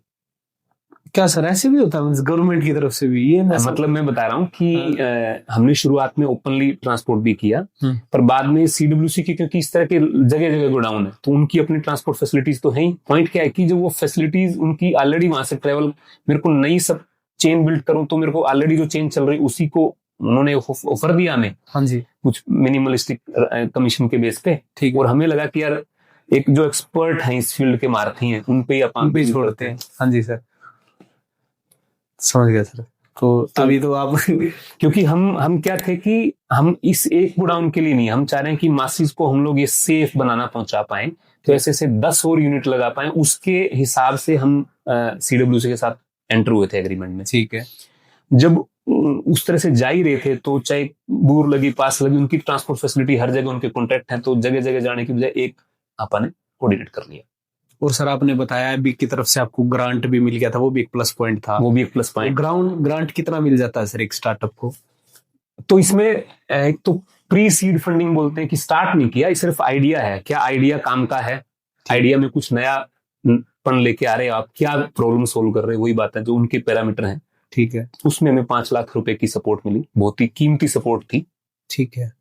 क्या सर ऐसे भी होता है गवर्नमेंट की तरफ से भी? ये मतलब मैं बता रहा हूँ कि हमने शुरुआत में ओपनली ट्रांसपोर्ट भी किया, पर बाद में CWC की, क्योंकि इस तरह के जगह जगह गोडाउन है तो उनकी अपनी ट्रांसपोर्ट फैसिलिटीज तो है ही। पॉइंट क्या है कि जो वो फैसिलिटीज उनकी ऑलरेडी वहां से ट्रेवल, मेरे को नई सब चेन बिल्ड करूं तो मेरे को ऑलरेडी जो चेन चल रही उसी को उन्होंने ऑफर दिया हमें। हाँ जी, कुछ मिनिमलिस्टिक कमीशन के बेस पे। ठीक, और हमें लगा कि यार एक जो एक्सपर्ट है इस फील्ड के मारथी हैं उन पे ही अपन छोड़ते हैं। हाँ जी सर, समझ गया सर। तो तभी तो आप क्योंकि हम क्या थे कि हम इस एक गोडाउन के लिए नहीं, हम चाह रहे हैं कि मासिस को हम लोग ये सेफ बनाना पहुंचा पाए, तो ऐसे से 10 और यूनिट लगा पाए, उसके हिसाब से हम CWC के साथ एंटर हुए थे एग्रीमेंट में। ठीक है। जब उस तरह से जा ही रहे थे तो चाहे दूर लगी पास लगी, उनकी ट्रांसपोर्ट फैसिलिटी हर जगह उनके कॉन्ट्रैक्ट हैं, तो जगह जगह जाने की बजाय एक अपन ने कोऑर्डिनेट कर लिया। और सर आपने बताया बीक की तरफ से आपको ग्रांट भी मिल गया था, वो भी एक प्लस पॉइंट था। वो भी एक प्लस पॉइंट। ग्रांट कितना मिल जाता है सर एक स्टार्टअप को? तो इसमें एक तो प्री सीड फंडिंग बोलते हैं कि स्टार्ट नहीं किया, सिर्फ आइडिया है, क्या आइडिया काम का है, आइडिया में कुछ नया पन लेके आ रहे हो आप, क्या प्रॉब्लम सोल्व कर रहे हो, वही बात है जो उनके पैरामीटर हैं। ठीक है। उसमें हमें 5 लाख रुपए की सपोर्ट मिली, बहुत ही कीमती सपोर्ट थी। ठीक है।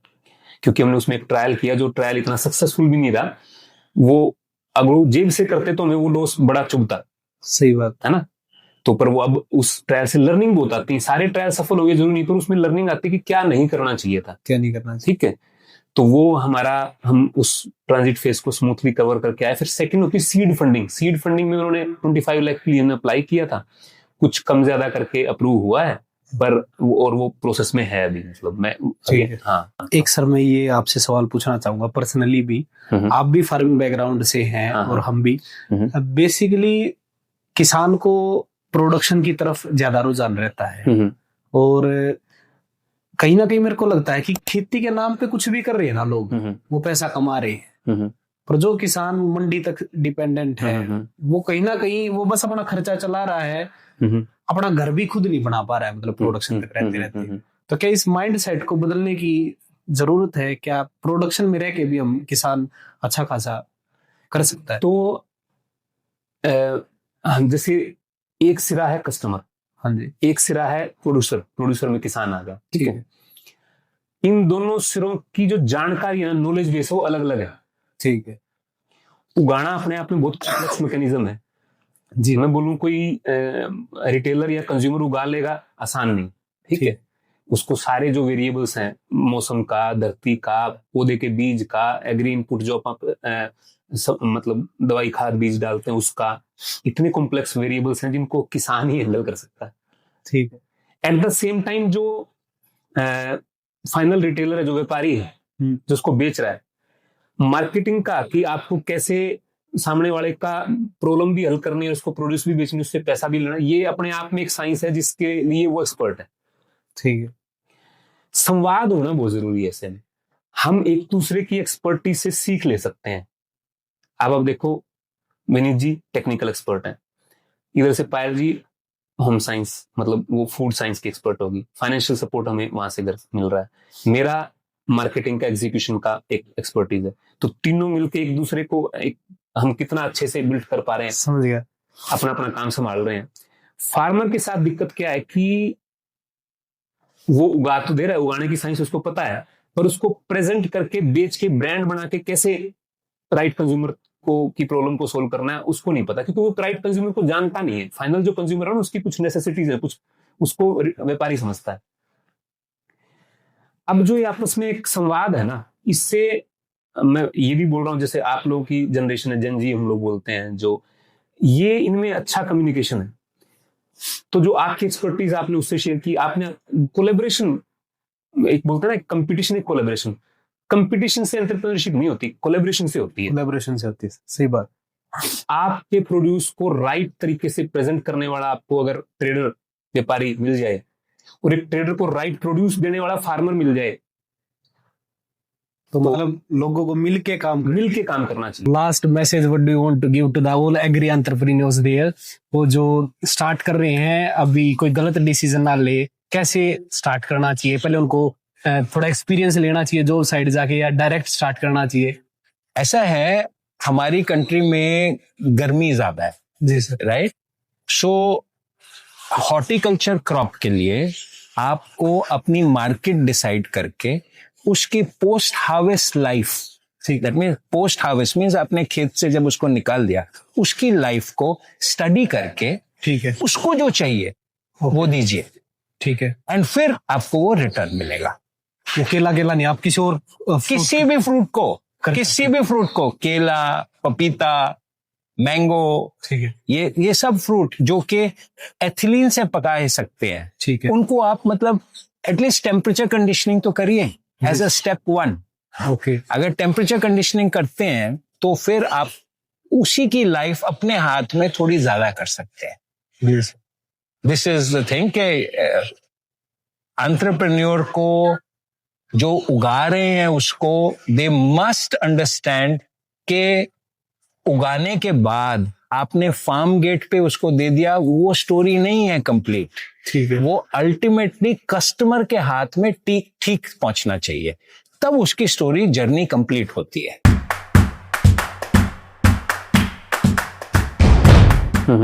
क्योंकि हमने उसमें एक ट्रायल किया, जो ट्रायल इतना सक्सेसफुल भी नहीं रहा, वो अगर वो जेब से करते तो हमें वो लॉस बड़ा चुभता। सही बात है ना। तो पर वो अब उस ट्रायल से लर्निंग बहुत आती है, सारे ट्रायल सफल हो गए जरूरी नहीं, पर उसमें लर्निंग आती है कि क्या नहीं करना चाहिए था, क्या नहीं करना चाहिए। ठीक है। तो वो हम उस ट्रांजिट फेज को स्मूथली कवर करके आए। फिर सेकंड होती है सीड फंडिंग। सीड फंडिंग में उन्होंने 25 लाख के लिए अप्लाई किया था, कुछ कम ज्यादा करके अप्रूव हुआ है, पर वो प्रोसेस में है अभी। मतलब मैं हाँ। एक सर मैं ये आपसे सवाल पूछना चाहूंगा पर्सनली भी, आप भी फार्मिंग बैकग्राउंड से हैं और हम भी। बेसिकली किसान को प्रोडक्शन की तरफ ज्यादा रुझान रहता है, और कहीं ना कहीं मेरे को लगता है कि खेती के नाम पे कुछ भी कर रहे हैं ना लोग, वो पैसा कमा रहे हैं, पर जो किसान मंडी तक डिपेंडेंट है वो कहीं ना कहीं वो बस अपना खर्चा चला रहा है, अपना घर भी खुद नहीं बना पा रहा है, मतलब प्रोडक्शन तक रहते रहते। तो क्या इस माइंड सेट को बदलने की जरूरत है? क्या प्रोडक्शन में रह के भी हम किसान अच्छा खासा कर सकता है? तो जैसे एक सिरा है कस्टमर, हाँ जी, एक सिरा है प्रोड्यूसर में किसान आ गया, ठीक है। इन दोनों सिरों की जो जानकारी है, नॉलेज बेस है, वो अलग अलग है, ठीक है। उगाना अपने आप में बहुत कॉम्प्लेक्स मैकेनिज्म है जी। मैं बोलूं कोई रिटेलर या कंज्यूमर उगा लेगा, आसान नहीं, ठीक है। उसको सारे जो वेरिएबल्स हैं, मौसम का, धरती का, पौधे के बीज का, एग्री इनपुट जो आप मतलब दवाई खाद बीज डालते हैं उसका, इतने कॉम्प्लेक्स वेरिएबल्स हैं जिनको किसान ही हैंडल कर सकता है, ठीक है। एट द सेम टाइम जो फाइनल रिटेलर है, जो व्यापारी है, जो उसको बेच रहा है, मार्केटिंग का कि आपको कैसे सामने वाले का प्रॉब्लम भी हल करनी है, उसको प्रोड्यूस भी बेचनी, उससे पैसा भी लेना, ये अपने आप में एक साइंस है जिसके लिए वो एक्सपर्ट है, ठीक है। संवाद होना बहुत जरूरी है। ऐसे में हम एक दूसरे की एक्सपर्टीज से सीख ले सकते हैं। अब देखो, विनीत जी टेक्निकल एक्सपर्ट हैं, इधर से पायल जी होम साइंस, मतलब वो फूड साइंस की एक्सपर्ट होगी, फाइनेंशियल सपोर्ट हमें वहां से मिल रहा है, मेरा मार्केटिंग का, एग्जीक्यूशन का एक एक्सपर्टीज है। तो तीनों मिलके एक दूसरे को हम कितना अच्छे से बिल्ड कर पा रहे हैं, समझ गया। अपना अपना काम संभाल रहे हैं। फार्मर के साथ दिक्कत क्या है कि वो उगा तो दे रहा है, उगाने की साइंस उसको पता है, पर उसको प्रेजेंट करके, बेच के, ब्रांड बना के कैसे राइट कंज्यूमर को की प्रॉब्लम को सोल्व करना है उसको नहीं पता, क्योंकि वो राइट कंज्यूमर को जानता नहीं है। फाइनल जो कंज्यूमर है ना, उसकी कुछ नेसेसिटीज है, कुछ उसको व्यापारी समझता है। अब जो ये आपस में एक संवाद है ना, इससे मैं ये भी बोल रहा हूँ, जैसे आप लोगों की जनरेशन है, जेन जी हम लोग बोलते हैं, जो ये इनमें अच्छा कम्युनिकेशन है। तो जो आपकी एक्सपर्टीज आपने उससे शेयर की, आपने कोलेबोरेशन, एक बोलते हैं ना कंपटीशन, एक कोलेबोरेशन। कंपटीशन से एंटरप्रेन्योरशिप नहीं होती, कोलेबोरेशन से होती है। कोलैबोरेशन से होती है, सही बात। आपके प्रोड्यूस को राइट तरीके से प्रेजेंट करने वाला आपको अगर ट्रेडर, व्यापारी मिल जाए, और एक ट्रेडर को राइट प्रोड्यूस देने वाला फार्मर मिल जाए, तो मतलब लोगों को मिलके काम करना चाहिए। Last message what do you want to give to the all agri entrepreneurs there, वो जो स्टार्ट कर रहे हैं अभी, कोई गलत डिसीजन ना ले, कैसे स्टार्ट करना चाहिए? पहले उनको थोड़ा एक्सपीरियंस लेना चाहिए जॉब साइड जाके, या डायरेक्ट स्टार्ट करना चाहिए? ऐसा है, हमारी कंट्री में गर्मी ज्यादा है। जी सर। राइट। सो हॉर्टिकल्चर क्रॉप के लिए आपको अपनी मार्केट डिसाइड करके उसकी post harvest life, that means post harvest means आपने खेत से जब उसको निकाल दिया, उसकी लाइफ को स्टडी करके, ठीक है, उसको जो चाहिए वो दीजिए, ठीक है। एंड फिर आपको वो रिटर्न मिलेगा। वो केला नहीं, आप किसी और किसी भी फ्रूट को, केला, पपीता, मैंगो, ठीक है, ये सब फ्रूट जो कि एथिलीन से पका सकते हैं, ठीक है, उनको आप मतलब एटलीस्ट टेम्परेचर कंडीशनिंग तो करिए एज अ स्टेप 1। ओके। अगर टेम्परेचर कंडीशनिंग करते हैं तो फिर आप उसी की लाइफ अपने हाथ में थोड़ी ज्यादा कर सकते हैं। दिस इज द थिंग कि एंटरप्रेन्योर को जो उगा रहे हैं उसको दे मस्ट अंडरस्टैंड के उगाने के बाद आपने फार्म गेट पे उसको दे दिया, वो स्टोरी नहीं है कंप्लीट। ठीक है, वो अल्टीमेटली कस्टमर के हाथ में ठीक पहुंचना चाहिए, तब उसकी स्टोरी जर्नी कंप्लीट होती है।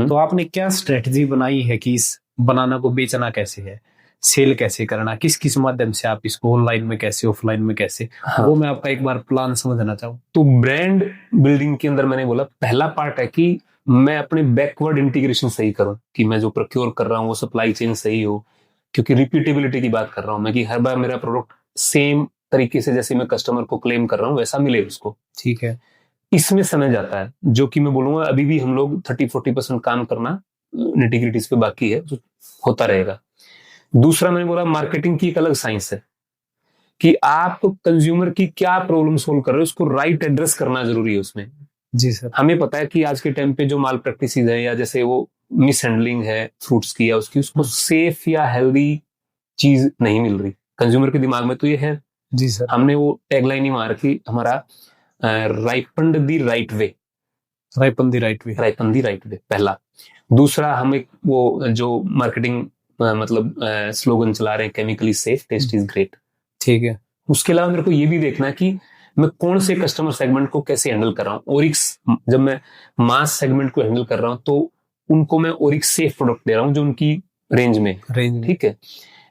तो आपने क्या स्ट्रेटजी बनाई है कि इस बनाना को बेचना कैसे है, सेल कैसे करना, किस माध्यम से आप इसको ऑनलाइन में कैसे, ऑफलाइन में कैसे? हाँ। वो मैं आपका एक बार प्लान समझना चाहूँ। तो ब्रांड बिल्डिंग के अंदर मैंने बोला पहला पार्ट है कि मैं अपने बैकवर्ड इंटीग्रेशन सही करूं, कि मैं जो प्रोक्योर कर रहा हूं वो सप्लाई चेन सही हो, क्योंकि रिपीटेबिलिटी की बात कर रहा हूं मैं, कि हर बार मेरा प्रोडक्ट सेम तरीके से जैसे मैं कस्टमर को क्लेम कर रहा हूं वैसा मिले उसको। ठीक है, इसमें समय जाता है, जो कि मैं बोलूंगा अभी भी हम लोग 30-40% काम करना निटिग्रिटीज पे बाकी है, जो होता रहेगा। दूसरा मैंने बोला मार्केटिंग की एक अलग साइंस है, कि आप कंज्यूमर की क्या प्रॉब्लम सोल्व कर रहे हो उसको राइट एड्रेस करना जरूरी है उसमें। जी सर। हमें पता है कि आज के टाइम पे जो माल प्रैक्टिस है, या जैसे वो मिस हैंडलिंग है फ्रूट्स की या उसकी, उसको सेफ या हेल्दी चीज नहीं मिल रही कंज्यूमर के दिमाग में, तो ये है। जी सर। हमने वो टैगलाइन ही मार की, हमारा राइपन दी राइट वे, राइपन दी राइट वे, राइपन दी राइट वे पहला। दूसरा हम एक वो जो मार्केटिंग मतलब स्लोगन चला रहे हैं, chemically safe, taste is great. ठीक है। उसके अलावा मेरे को ये भी देखना है कि मैं कौन से कस्टमर सेगमेंट को कैसे हैंडल कर रहा हूँ। ओरिक्स, जब मैं मास सेगमेंट को हैंडल कर रहा हूँ तो उनको मैं ओरिक्स सेफ प्रोडक्ट दे रहा हूँ जो उनकी रेंज में, ठीक है।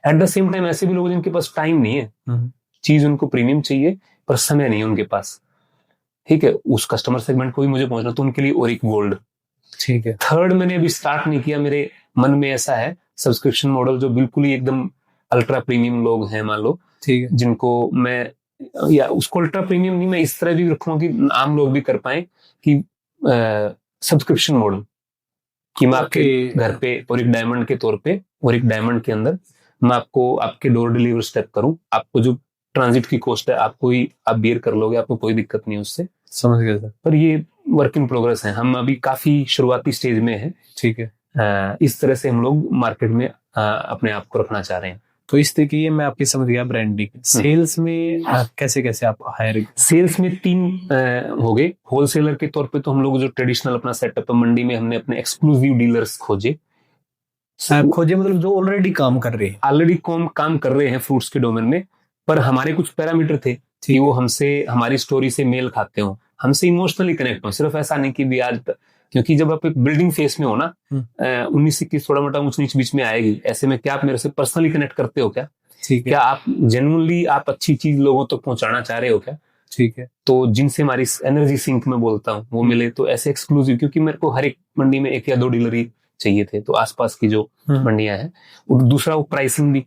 एट द सेम टाइम ऐसे भी लोग जिनके पास टाइम नहीं है, चीज उनको प्रीमियम चाहिए पर समय नहीं है उनके पास, ठीक है, उस कस्टमर सेगमेंट को भी मुझे पहुंचना, तो उनके लिए ओरिक गोल्ड। ठीक है। थर्ड मैंने अभी स्टार्ट नहीं किया, मेरे मन में ऐसा है सब्सक्रिप्शन मॉडल, जो बिल्कुल ही एकदम अल्ट्रा प्रीमियम लोग हैं मान लो, ठीक है, जिनको मैं, या उसको अल्ट्रा प्रीमियम नहीं, मैं इस तरह भी रखूंगा कि आम लोग भी कर पाए, कि सब्सक्रिप्शन मॉडल, कि मैं आपके घर पे ओरिक डायमंड के तौर पे, ओरिक डायमंड के अंदर मैं आपको आपके डोर डिलीवर स्टेप करूं, आपको जो ट्रांजिट की कॉस्ट है आपको ही आप बियर कर लोगे, आपको कोई दिक्कत नहीं उससे। समझ गया सर। पर ये वर्क इन प्रोग्रेस है, हम अभी काफी शुरुआती स्टेज में है। ठीक है। इस तरह से हम लोग मार्केट में अपने आप को रखना चाह रहे हैं। तो इस तरीके ये मैं आपकी समझ गया ब्रांडिंग। सेल्स में कैसे कैसे आप हायर? सेल्स में 3 हो गए। होलसेलर के तौर पे तो हम लोग जो ट्रेडिशनल अपना सेटअप है, मंडी में हमने अपने एक्सक्लूसिव डीलर्स खोजे मतलब जो ऑलरेडी काम कर रहे हैं, ऑलरेडी काम कर रहे हैं फ्रूट्स के डोमेन में, पर हमारे कुछ पैरामीटर थे कि वो हमसे, हमारी स्टोरी से मेल खाते हो, हमसे इमोशनली कनेक्ट हो। सिर्फ ऐसा नहीं कि भी आज, क्योंकि जब आप एक बिल्डिंग फेस में हो ना, 19-21 थोड़ा मोटा ऊंच नीच बीच में आएगी, ऐसे में क्या आप मेरे से पर्सनली कनेक्ट करते हो क्या? ठीक है, क्या आप जेन्युइनली आप अच्छी चीज लोगों तक पहुंचाना चाह रहे हो क्या? ठीक है, तो जिनसे हमारी एनर्जी सिंक में बोलता हूँ वो मिले, तो ऐसे एक्सक्लूसिव, क्योंकि मेरे को हर एक मंडी में 1 या 2 डीलर ही चाहिए थे, तो आसपास की जो मंडियां हैं। और दूसरा वो प्राइसिंग भी,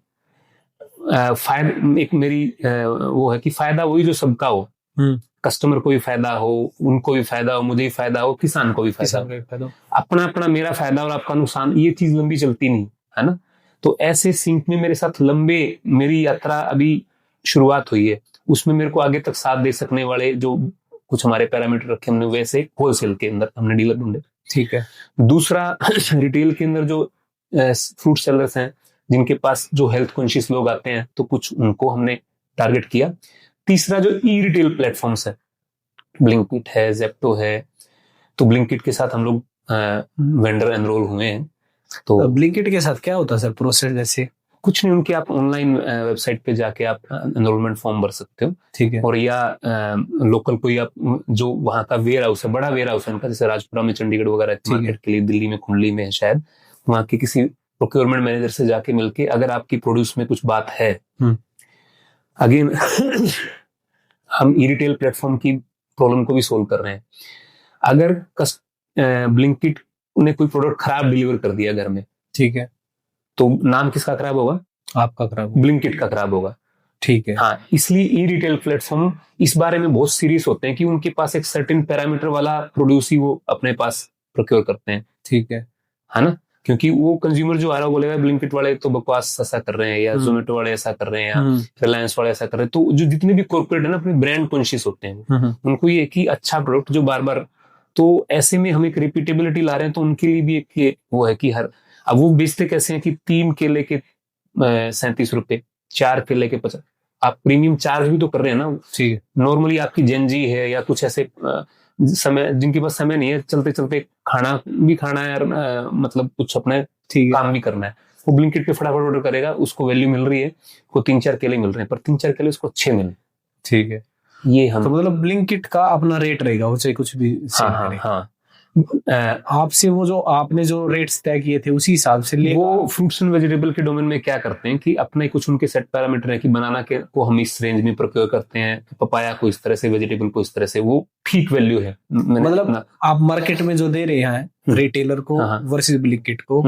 फायदा एक मेरी वो है कि फायदा वही जो सबका हो, कस्टमर को भी फायदा हो, उनको भी फायदा हो, मुझे भी फायदा हो, किसान को भी फायदा हो। अपना अपना मेरा फायदा और आपका नुकसान, ये चीज लंबी चलती नहीं है ना। तो ऐसे सिंक में मेरे साथ लंबे, मेरी यात्रा अभी शुरुआत हुई है, उसमें मेरे को आगे तक साथ दे सकने वाले जो कुछ हमारे पैरामीटर रखे हमने, वैसे होलसेल के अंदर हमने डीलर ढूंढे। ठीक है। दूसरा रिटेल के अंदर जो फ्रूट सेलर्स हैं, जिनके पास जो हेल्थ कॉन्शियस लोग आते हैं, तो कुछ उनको हमने टारगेट किया। तीसरा जो ई रिटेल प्लेटफॉर्म्स है, ब्लिंकिट है, जेप्टो है, तो ब्लिंकिट के साथ हम लोग वेंडर एनरोल हुए हैं। तो ब्लिंकिट के साथ क्या होता है सर प्रोसेस? जैसे कुछ नहीं, उनके आप ऑनलाइन वेबसाइट पे जाके आप एनरोलमेंट फॉर्म भर सकते हो। ठीक है। और या लोकल कोई आप जो वहाँ का वेयर हाउस है, बड़ा वेयर हाउस है उनका, जैसे राजपुरा में, चंडीगढ़ वगैरह मार्केट के लिए, दिल्ली में कुंडली में है शायद, वहाँ के किसी प्रोक्योरमेंट मैनेजर से जाके मिलके, अगर आपकी प्रोड्यूस में कुछ बात है, अगेन हम ई रिटेल प्लेटफॉर्म की प्रॉब्लम को भी सोल्व कर रहे हैं। अगर ब्लिंकिट ने कोई प्रोडक्ट खराब डिलीवर कर दिया घर में, ठीक है, तो नाम किसका खराब होगा? आपका खराब होगा। ब्लिंकिट का खराब होगा। ठीक है। हाँ, इसलिए ई रिटेल प्लेटफॉर्म इस बारे में बहुत सीरियस होते हैं कि उनके पास एक सर्टेन पैरामीटर वाला प्रोड्यूस ही वो अपने पास प्रोक्योर करते हैं। ठीक है ना, क्योंकि वो कंज्यूमर जो आ रहा है बोलेगा ब्लिंकिट वाले तो बकवास ऐसा कर रहे हैं, या जोमेटो वाले ऐसा कर रहे हैं, या रिलायंस वाले ऐसा कर रहे हैं। तो जो जितने भी कॉर्पोरेट है ना, अपने ब्रांड कॉन्शियस होते हैं, उनको ये कि अच्छा प्रोडक्ट जो बार बार, तो ऐसे में हम एक रिपीटेबिलिटी ला रहे हैं, तो उनके लिए भी एक वो है कि हर, अब वो बेचते कैसे हैं कि 3 केले के 37 रुपए, 4 केले के 50, आप प्रीमियम चार्ज भी तो कर रहे हैं ना। ठीक है। नॉर्मली आपकी जेनजी है या कुछ ऐसे समय, जिनके पास समय नहीं है, चलते चलते खाना भी खाना है, मतलब कुछ अपने काम भी करना है, वो ब्लिंकिट पे फटाफट ऑर्डर करेगा, उसको वैल्यू मिल रही है, वो 3-4 केले मिल रहे हैं, पर 3-4 केले उसको अच्छे मिले। ठीक है। ये हम, तो मतलब ब्लिंकिट का अपना रेट रहेगा, वो चाहे कुछ भी। हाँ, आपसे वो जो आपने जो रेट्स तय किए थे उसी हिसाब से ले। वो फ्रूट्स एंड वेजिटेबल के डोमेन में क्या करते हैं कि अपने कुछ उनके सेट पैरामीटर है कि बनाना के को हम इस रेंज में प्रोक्योर करते हैं, पपाया को इस तरह से, वेजिटेबल को इस तरह से, वो ठीक वैल्यू है। मतलब आप मार्केट में जो दे रहे हैं रिटेलर को वर्सेस ब्लिंकिट को,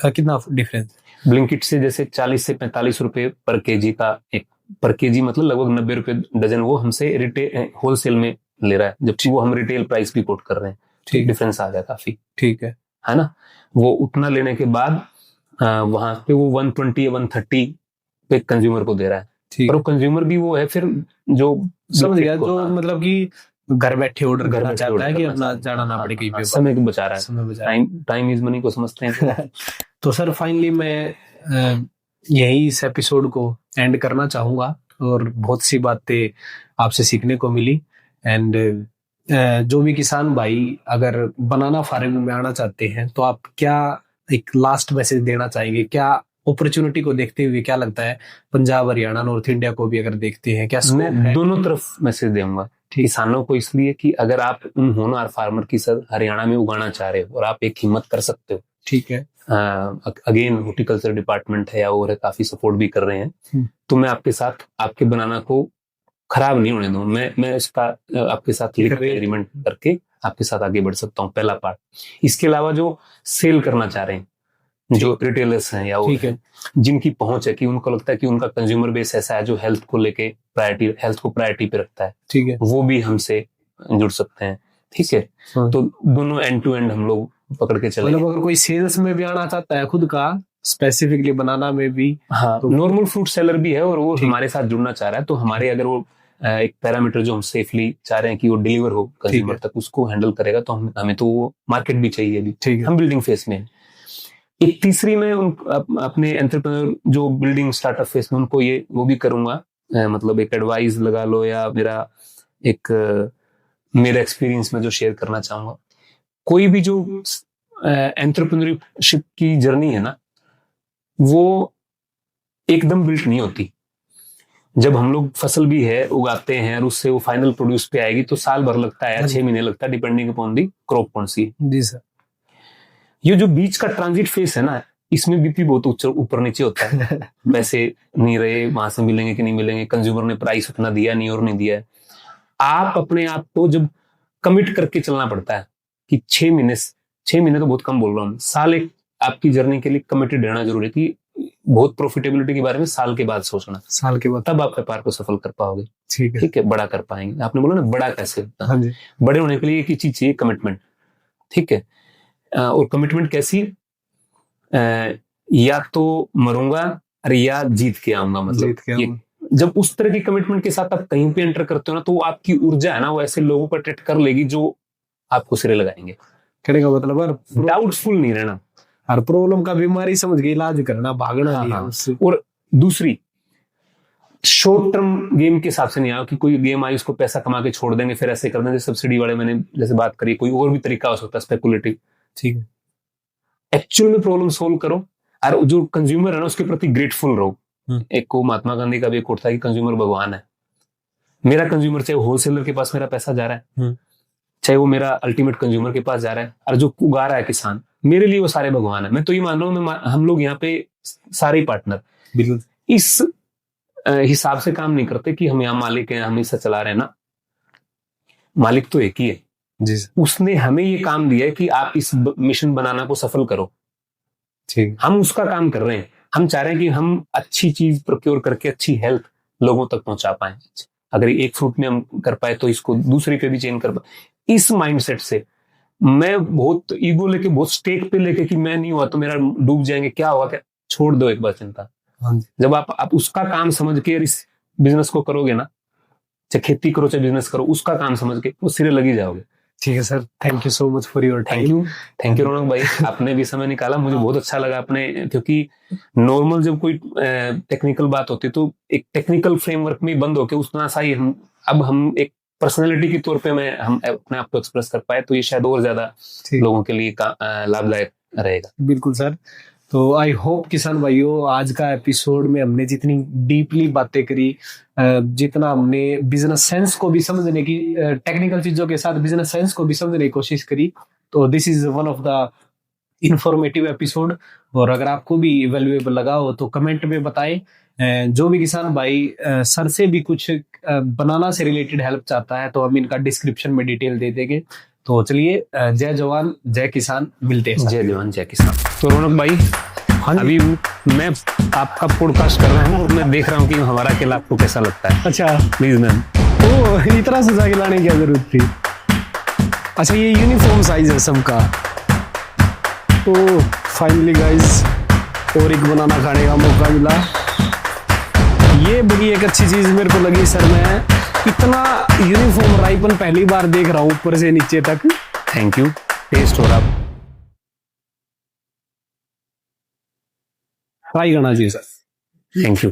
कितना डिफरेंस? ब्लिंकिट से जैसे 40 से 45 रुपए पर केजी का, एक पर केजी मतलब लगभग 90 रुपए डजन, वो हमसे रिटेल होलसेल में ले रहा है, जबकि वो हम रिटेल प्राइस भी कोट कर रहे हैं। ठीक, डिफरेंस आ गया काफी। ठीक है ना। वो उतना लेने के बाद वहां पे वो 120 या 130 पे कंज्यूमर को दे रहा है, पर वो कंज्यूमर भी वो है फिर जो समझ गया, जो मतलब कि घर बैठे ऑर्डर करना चाहता है कि अपना जाना ना पड़े कहीं पे, समय को बचा रहा है, समय बचा रहा है। टाइम इज मनी को समझते हैं। तो सर फाइनली मैं यही इस एपिसोड को एंड करना चाहूंगा, और बहुत सी बातें आपसे सीखने को मिली। एंड जो भी किसान भाई अगर बनाना फार्मिंग में आना चाहते हैं, तो आप क्या एक लास्ट मैसेज देना चाहेंगे? क्या अपॉर्चुनिटी को देखते हुए क्या लगता है, पंजाब, हरियाणा, नॉर्थ इंडिया को भी अगर देखते हैं, क्या मैं दोनों तरफ मैसेज दूंगा किसानों को, इसलिए कि अगर आप उन होनहार फार्मर की सर हरियाणा में उगाना चाह रहे हो और आप एक हिम्मत कर सकते हो, ठीक है, अगेन हॉर्टिकल्चर डिपार्टमेंट है या और है, काफी सपोर्ट भी कर रहे हैं, तो मैं आपके साथ आपके बनाना को खराब नहीं होने दूं, मैं इसका आपके साथ एग्रीमेंट करके आपके साथ आगे बढ़ सकता हूँ, पहला पार्ट। इसके अलावा जो सेल करना चाह रहे हैं, जो रिटेलर्स हैं या वो जिनकी पहुंच है कि उनको लगता है कि उनका कंज्यूमर बेस ऐसा है जो हेल्थ को लेके हेल्थ को प्रायोरिटी पे रखता है, ठीक है, वो भी हमसे जुड़ सकते हैं। ठीक है, तो दोनों एंड टू एंड हम लोग पकड़ के चले। मतलब अगर कोई सेल्स में भी आना चाहता है खुद का, स्पेसिफिकली बनाना में भी, हाँ, तो नॉर्मल फ्रूट सेलर भी है और वो हमारे साथ जुड़ना चाह रहा है, तो हमारे अगर वो एक पैरामीटर जो हम सेफली चाह रहे हैं कि वो डिलीवर हो कंज्यूमर तक, उसको हैंडल करेगा, तो हमें तो वो मार्केट भी चाहिए अभी, हम बिल्डिंग फेस में। एक तीसरी में अपने एंटरप्रेन्योर जो बिल्डिंग स्टार्टअप फेस में, उनको ये वो भी करूंगा, मतलब एक एडवाइस लगा लो, या मेरा एक्सपीरियंस में जो शेयर करना चाहूंगा, कोई भी जो एंटरप्रेन्योरशिप की जर्नी है ना, वो एकदम बिल्ट नहीं होती, जब हम लोग फसल भी है उगाते हैं और उससे वो फाइनल प्रोड्यूस पे आएगी तो साल भर लगता है, 6 महीने लगता है, डिपेंडिंग अपॉन दी क्रॉप कौन सी है। जी सर। ये जो बीच का ट्रांजिट फेस है ना, इसमें बीपी बहुत ऊपर नीचे होता है। पैसे नहीं रहे, वहां से मिलेंगे कि नहीं मिलेंगे, कंज्यूमर ने प्राइस उतना दिया नहीं और नहीं दिया है। आप अपने आप को जब कमिट करके चलना पड़ता है कि 6 महीने तो बहुत कम बोल रहा हूँ, साल एक आपकी जर्नी के लिए कमिटेड रहना जरूरी है कि बहुत प्रॉफिटेबिलिटी के बारे में साल के बाद सोचना, साल के बाद तब आप व्यापार को सफल कर पाओगे। ठीक है। ठीक है, बड़ा कर पाएंगे। आपने बोला ना बड़ा कैसे होता है, हाँ जी। बड़े होने के लिए एक ही चीज चाहिए, कमिटमेंट। ठीक है, और कमिटमेंट कैसी, या तो मरूंगा और या जीत के आऊंगा, मतलब जीत के आऊंगा। जब उस तरह की कमिटमेंट के साथ आप कहीं पे एंटर करते हो ना, तो वो आपकी ऊर्जा है ना, वो ऐसे लोगों पर अट्रैक्ट कर लेगी जो आपको सिरे लगाएंगे। कहने का मतलब डाउटफुल नहीं रहना, हर प्रॉब्लम का बीमारी समझ के इलाज करना, भागना नहीं है उससे। और दूसरी, शॉर्ट टर्म गेम के हिसाब से नहीं आओ कि कोई गेम आई उसको पैसा कमा के छोड़ देंगे, फिर ऐसे कर देंगे। सब्सिडी वाले मैंने जैसे बात करी, कोई और भी तरीका हो सकता है स्पेकुलेटिव। ठीक है। एक्चुअल में प्रॉब्लम सोल्व करो, और जो कंज्यूमर है ना उसके प्रति ग्रेटफुल रहो। एक को महात्मा गांधी का भी एक कोट था कि कंज्यूमर भगवान है। मेरा कंज्यूमर, चाहे होलसेलर के पास मेरा पैसा जा रहा है, चाहे वो मेरा अल्टीमेट कंज्यूमर के पास जा रहा है, और जो उगा रहा है किसान, मेरे लिए वो सारे भगवान है। मैं तो ये मान रहा हूँ, हम लोग यहाँ पे सारे पार्टनर बिल्कुल इस हिसाब से काम नहीं करते कि हम यहाँ मालिक हैं, हम इसे चला रहे हैं ना। मालिक तो एक ही है जी सर। उसने हमें ये काम दिया है कि आप इस मिशन बनाना को सफल करो। ठीक, हम उसका काम कर रहे हैं। हम चाह रहे हैं कि हम अच्छी चीज प्रोक्योर करके अच्छी हेल्थ लोगों तक पहुंचा पाए। अगर एक फ्रूट में हम कर पाए तो इसको दूसरी पे भी चेंज कर पाए। इस माइंडसेट से मैं बहुत ईगो लेके, बहुत स्टेक पे लेके कि मैं नहीं हुआ तो मेरा डूब जाएंगे, क्या होगा, क्या, छोड़ दो एक बार चिंता। जब आप उसका काम समझ के इस बिजनेस को करोगे ना, चाहे खेती करो चाहे बिजनेस करो, उसका काम समझ के वो सिरे लगी जाओगे। ठीक है sir, thank you so much for your time. Thank you Raunak भाई, आपने भी समय निकाला, मुझे बहुत अच्छा लगा अपने, क्योंकि नॉर्मल जब कोई टेक्निकल बात होती है तो एक टेक्निकल फ्रेमवर्क में बंद होके उतना सा ही हम एक पर्सनालिटी के तौर पे हम अपने आप को एक्सप्रेस कर पाए, तो ये शायद और ज्यादा लोगों के लिए लाभदायक रहेगा। बिल्कुल सर। तो आई होप किसान भाइयों, आज का एपिसोड में हमने जितनी डीपली बातें करी, जितना हमने बिजनेस सेंस को भी समझने की, टेक्निकल चीजों के साथ बिजनेस सेंस को भी समझने की कोशिश करी, तो this is one of the informative episode. और अगर आपको भी वैल्यूएबल लगा हो तो कमेंट में बताएं। जो भी किसान भाई सर से भी कुछ बनाना से रिलेटेड हेल्प चाहता है तो हम इनका डिस्क्रिप्शन में डिटेल दे देंगे। तो चलिए, जय जवान जय किसान, मिलते हैं। जय जवान जय किसान। तो रौनक भाई, अभी मैं आपका पॉडकास्ट कर रहा हूँ और मैं देख रहा हूँ कि हमारा केला आपको कैसा लगता है। अच्छा, प्लीज मैम। तो इतना सजा के लाने की क्या जरूरत थी। अच्छा, ये यूनिफॉर्म साइज है सबका। तो फाइनली गाइस, और एक बनाना खाने का मौका मिला। ये बड़ी एक अच्छी चीज मेरे को लगी सर। मैं इतना यूनिफॉर्म राइपन पहली बार देख रहा हूँ ऊपर से नीचे तक। Thank you. टेस्ट हो रहा, ट्राई करना चाहिए सर। Thank you.